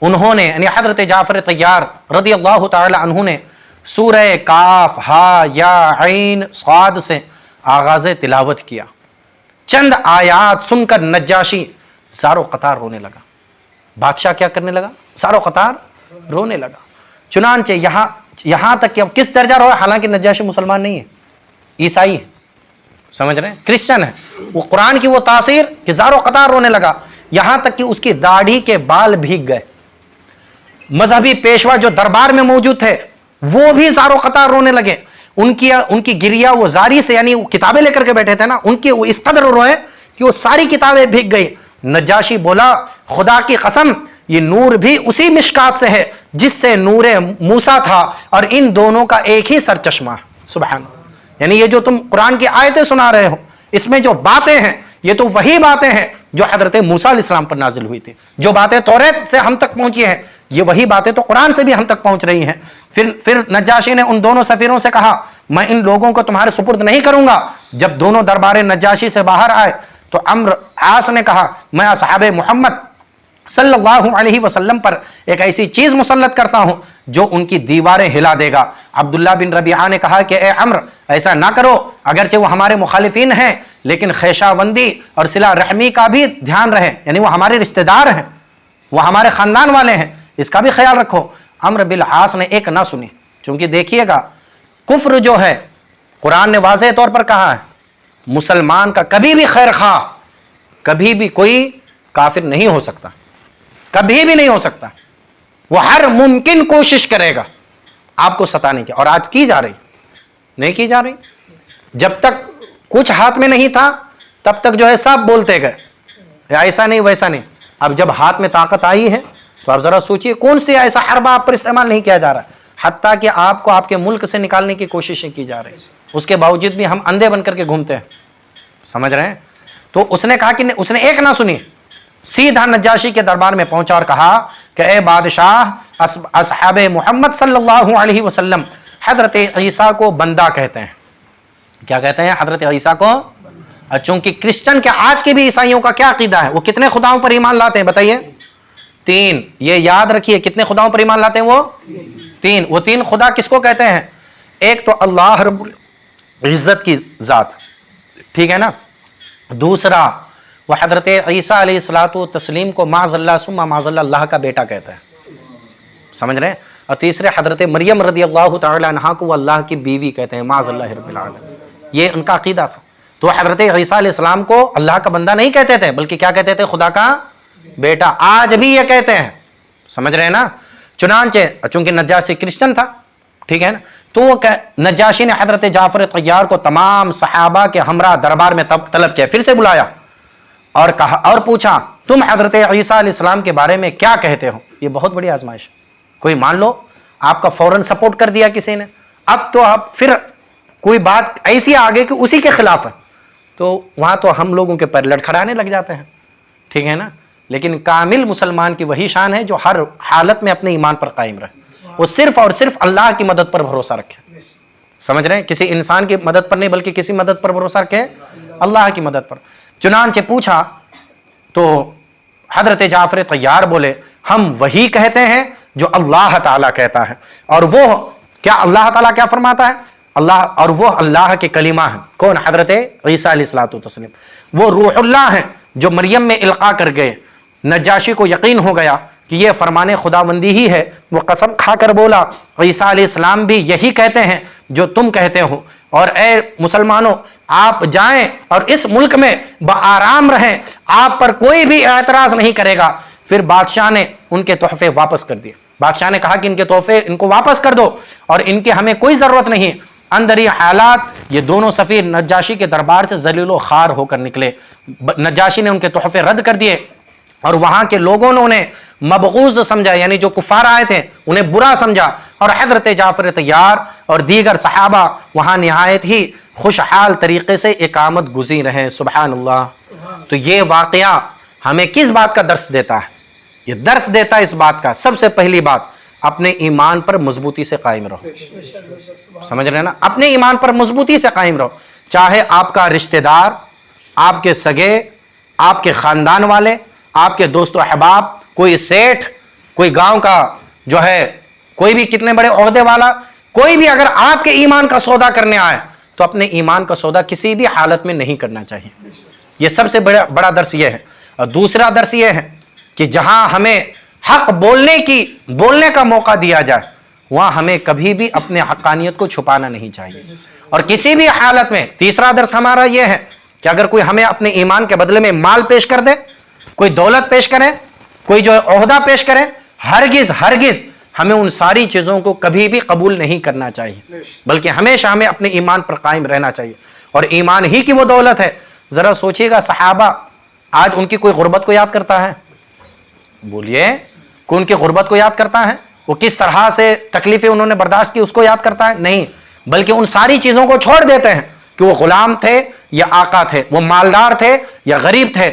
उन्होंने यानी हजरत जाफर तैयार रदी अल्लाह ताला अन्हु ने सूरह काफ हा या ऐन स्वाद से आगाज तिलावत किया। चंद आयात सुनकर नज्जाशी ज़ारो क़तार रोने लगा। बादशाह क्या करने लगा, ज़ारो क़तार रोने लगा। चुनांचे यहां तक कि अब किस दर्जा रोया, हालांकि नज्जाशी मुसलमान नहीं है, ईसाई है, समझ रहे हैं, क्रिश्चियन है। वो कुरान की वो तासीर कि ज़ारो क़तार रोने लगा, यहां तक कि उसकी दाढ़ी के बाल भीग गए। मजहबी पेशवा जो दरबार में मौजूद थे वो भी ज़ारो क़तार रोने लगे। उनकी गिरिया वो जारी से, यानी वो किताबें लेकर के बैठे थे ना, उनकी वो इस कदर रोए कि वो सारी किताबें भीग गई। नज्जाशी बोला, खुदा की कसम ये नूर भी उसी मिशकात से है जिससे नूरे मूसा था, और इन दोनों का एक ही सरचश्मा। सुभान, यानी ये जो तुम कुरान की आयतें सुना रहे हो, इसमें जो बातें हैं ये तो वही बातें हैं जो हजरत मूसा अलैहिस्सलाम पर नाजिल हुई थी। जो बातें तौरात से हम तक पहुंची हैं, ये वही बातें तो कुरान से भी हम तक पहुंच रही हैं। फिर नज्जाशी ने उन दोनों सफीरों से कहा, मैं इन लोगों को तुम्हारे सुपुर्द नहीं करूंगा। जब दोनों दरबारे नज्जाशी से बाहर आए तो अम्र आस ने कहा, मैं असहाबे मोहम्मद सल्लल्लाहु अलैहि वसल्लम पर एक ऐसी चीज मुसल्लत करता हूं जो उनकी दीवारें हिला देगा। अब्दुल्ला बिन रबिया ने कहा कि ए अम्र, ऐसा ना करो, अगरचे वो हमारे मुखालिफिन हैं लेकिन खैशाबंदी और सिला रहमी का भी ध्यान रहे, यानी वो हमारे रिश्तेदार हैं, वो हमारे खानदान वाले हैं, इसका भी ख्याल रखो। अम्र बिल आस ने एक ना सुनी, क्योंकि देखिएगा कुफ्र जो है कुरान ने वाज़ेह तौर पर कहा है, मुसलमान का कभी भी खैर खा, कभी भी कोई काफिर नहीं हो सकता, कभी भी नहीं हो सकता। वो हर मुमकिन कोशिश करेगा आपको सताने की, और आज की जा रही, नहीं की जा रही। जब तक कुछ हाथ में नहीं था तब तक जो है सब बोलते गए ऐसा नहीं वैसा नहीं। अब जब हाथ में ताकत आई है तो आप जरा सोचिए कौन सी ऐसा हरबा आप पर इस्तेमाल नहीं किया जा रहा है, हत्ता कि आपको आपके मुल्क से निकालने की कोशिशें की जा रही है, उसके बावजूद भी हम अंधे बनकर के घूमते हैं। समझ रहे हैं। तो उसने कहा कि उसने एक ना सुनी, सीधा नज्जाशी के दरबार में पहुंचा और कहा कि ए बादशाह, असहाबे मोहम्मद सल्लल्लाहु अलैहि वसल्लम हजरत ईसा को बंदा कहते हैं। क्या कहते हैं? हजरत ईसा को। चूंकि क्रिश्चियन के आज के भी ईसाइयों का क्या अकीदा है, वो कितने खुदाओं पर ईमान लाते हैं बताइए? 3। ये याद रखिए, कितने खुदाओं पर ईमान लाते हैं वो? 3। वो 3 खुदा किसको कहते हैं? एक तो अल्लाह रब्बुल इज्जत की जात, ठीक है ना। दूसरा वह हजरत ईसा अलैहिस्सलातु तस्लीम को माज़अल्लाह सुम्मा माज़अल्लाह अल्लाह का बेटा कहता है, समझ रहे हैं। और तीसरे हजरत मरियम रदी अल्लाह तआला अन्हा को अल्लाह की बीवी कहते हैं, माज़अल्लाह रब्बिल आलमीन। ये उनका अकीदा था। तो हजरत ईसा अलैहिस्सलाम को अल्लाह का बंदा नहीं कहते थे, बल्कि क्या कहते थे? खुदा का बेटा। आज भी ये कहते हैं, समझ रहे हैं ना। चुनांचे चूंकि नज्जाशी क्रिश्चियन था, ठीक है ना, तो वो नज्जाशी ने हजरत जाफर तैयार को तमाम सहाबा के हमरा दरबार में तलब किया, फिर से बुलाया और कहा और पूछा, तुम हजरत ईसा अलैहिस्सलाम के बारे में क्या कहते हो? ये बहुत बड़ी आजमाइश। कोई मान लो आपका फौरन सपोर्ट कर दिया किसी ने, अब तो आप फिर कोई बात ऐसी आगे कि उसी के खिलाफ है, तो वहां तो हम लोगों के पैर लड़खड़ाने लग जाते हैं, ठीक है ना। लेकिन कामिल मुसलमान की वही शान है जो हर हालत में अपने ईमान पर कायम रहे, वो सिर्फ और सिर्फ अल्लाह की मदद पर भरोसा रखे, समझ रहे हैं। किसी इंसान की मदद पर नहीं, बल्कि किसी मदद पर भरोसा रखे, अल्लाह की मदद पर। चुनांचे पूछा तो हजरत जाफर तैयार बोले, हम वही कहते हैं जो अल्लाह ताला कहता है। और वो क्या अल्लाह ताला क्या फरमाता है? अल्लाह, और वो अल्लाह के कलीमा है। कौन? हजरत ईसा अलैहिस्सलातु तस्लीम। वो रूहुल्लाह है जो मरियम में इल्का कर गए। नज्जाशी को यकीन हो गया कि ये फरमाने खुदाबंदी ही है। वो कसम खाकर बोला, ईसा अलैहिस्सलाम भी यही कहते हैं जो तुम कहते हो, और ए मुसलमानों, आप जाएं और इस मुल्क में बआराम रहें, आप पर कोई भी एतराज नहीं करेगा। फिर बादशाह ने उनके तोहफे वापस कर दिए। बादशाह ने कहा कि इनके तोहफे इनको वापस कर दो और इनकी हमें कोई ज़रूरत नहीं। अंदर ये हालात, ये दोनों सफ़ीर नज्जाशी के दरबार से जलीलो खार होकर निकले। नज्जाशी ने उनके तोहफे रद्द कर दिए और वहाँ के लोगों ने उन्हें मबगूज समझा, यानी जो कुफार आए थे उन्हें बुरा समझा। और हज़रत जाफ़र तैयार और दीगर सहाबा वहाँ निहायत ही खुशहाल तरीके से इकामत गुज़ीर हैं। सुबहान अल्लाह। तो ये वाक़या हमें किस बात का दर्स देता है? ये दर्स देता है इस बात का, सबसे पहली बात, अपने ईमान पर मजबूती से कायम रहो। समझ रहे हैं ना? अपने ईमान पर मजबूती से कायम रहो। चाहे आपका रिश्तेदार, आपके सगे, आपके खानदान वाले, आपके दोस्त अहबाब, कोई सेठ, कोई गांव का जो है कोई भी कितने बड़े ओहदे वाला, कोई भी अगर आपके ईमान का सौदा करने आए तो अपने ईमान का सौदा किसी भी हालत में नहीं करना चाहिए। यह सबसे बड़ा दर्स यह है। और दूसरा दर्स यह है कि जहां हमें हक बोलने का मौका दिया जाए, वहां हमें कभी भी अपने हक्कानियत को छुपाना नहीं चाहिए और किसी भी हालत में। तीसरा दर्स हमारा यह है कि अगर कोई हमें अपने ईमान के बदले में माल पेश कर दे, कोई दौलत पेश करे, कोई जो ओहदा पेश करे, हरगिज हमें उन सारी चीजों को कभी भी कबूल नहीं करना चाहिए, बल्कि हमेशा हमें अपने ईमान पर कायम रहना चाहिए। और ईमान ही की वो दौलत है। जरा सोचिएगा, सहाबा आज उनकी कोई गुर्बत को याद करता है? बोलिए, कोई उनकी गुर्बत को याद करता है? वो किस तरह से तकलीफें उन्होंने बर्दाश्त की उसको याद करता है? नहीं, बल्कि उन सारी चीजों को छोड़ देते हैं कि वो गुलाम थे या आका थे, वो मालदार थे या गरीब थे।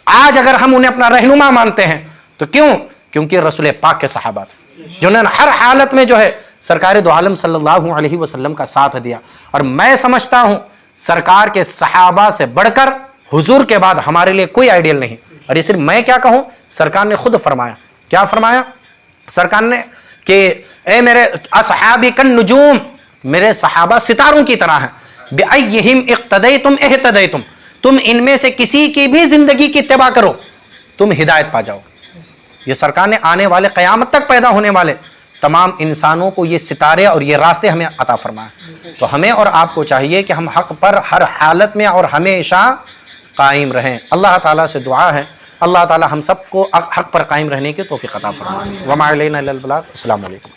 आज अगर हम उन्हें अपना रहनुमा मानते हैं तो क्यों? क्योंकि रसूल पाक के सहाबा थे जिन्होंने हर हालत में जो है सरकार दो आलम सल्लल्लाहु अलैहि वसल्लम का साथ दिया। और मैं समझता हूं सरकार के सहाबा से बढ़कर हुजूर के बाद हमारे लिए कोई आइडियल नहीं। और ये सिर्फ मैं क्या कहूं, सरकार ने खुद फरमाया। क्या फरमाया सरकार ने? कि ए मेरे असहाबी कन नुजूम, मेरे सहाबा सितारों की तरह हैं। बिअय्यिहिम इक्तदैतुम इह्तदैतुम, तुम इनमें से किसी की भी जिंदगी की इत्तिबा करो, तुम हिदायत पा जाओ। ये सरकार ने आने वाले क़यामत तक पैदा होने वाले तमाम इंसानों को ये सितारे और ये रास्ते हमें अता फरमाए। तो हमें और आपको चाहिए कि हम हक पर हर हालत में और हमेशा कायम रहें। अल्लाह ताला से दुआ है, अल्लाह ताला हम सबको हक पर कायम रहने की तौफीक अता फरमाए। वमा अलैना इल्लल बलाग। अस्सलामु अलैकुम।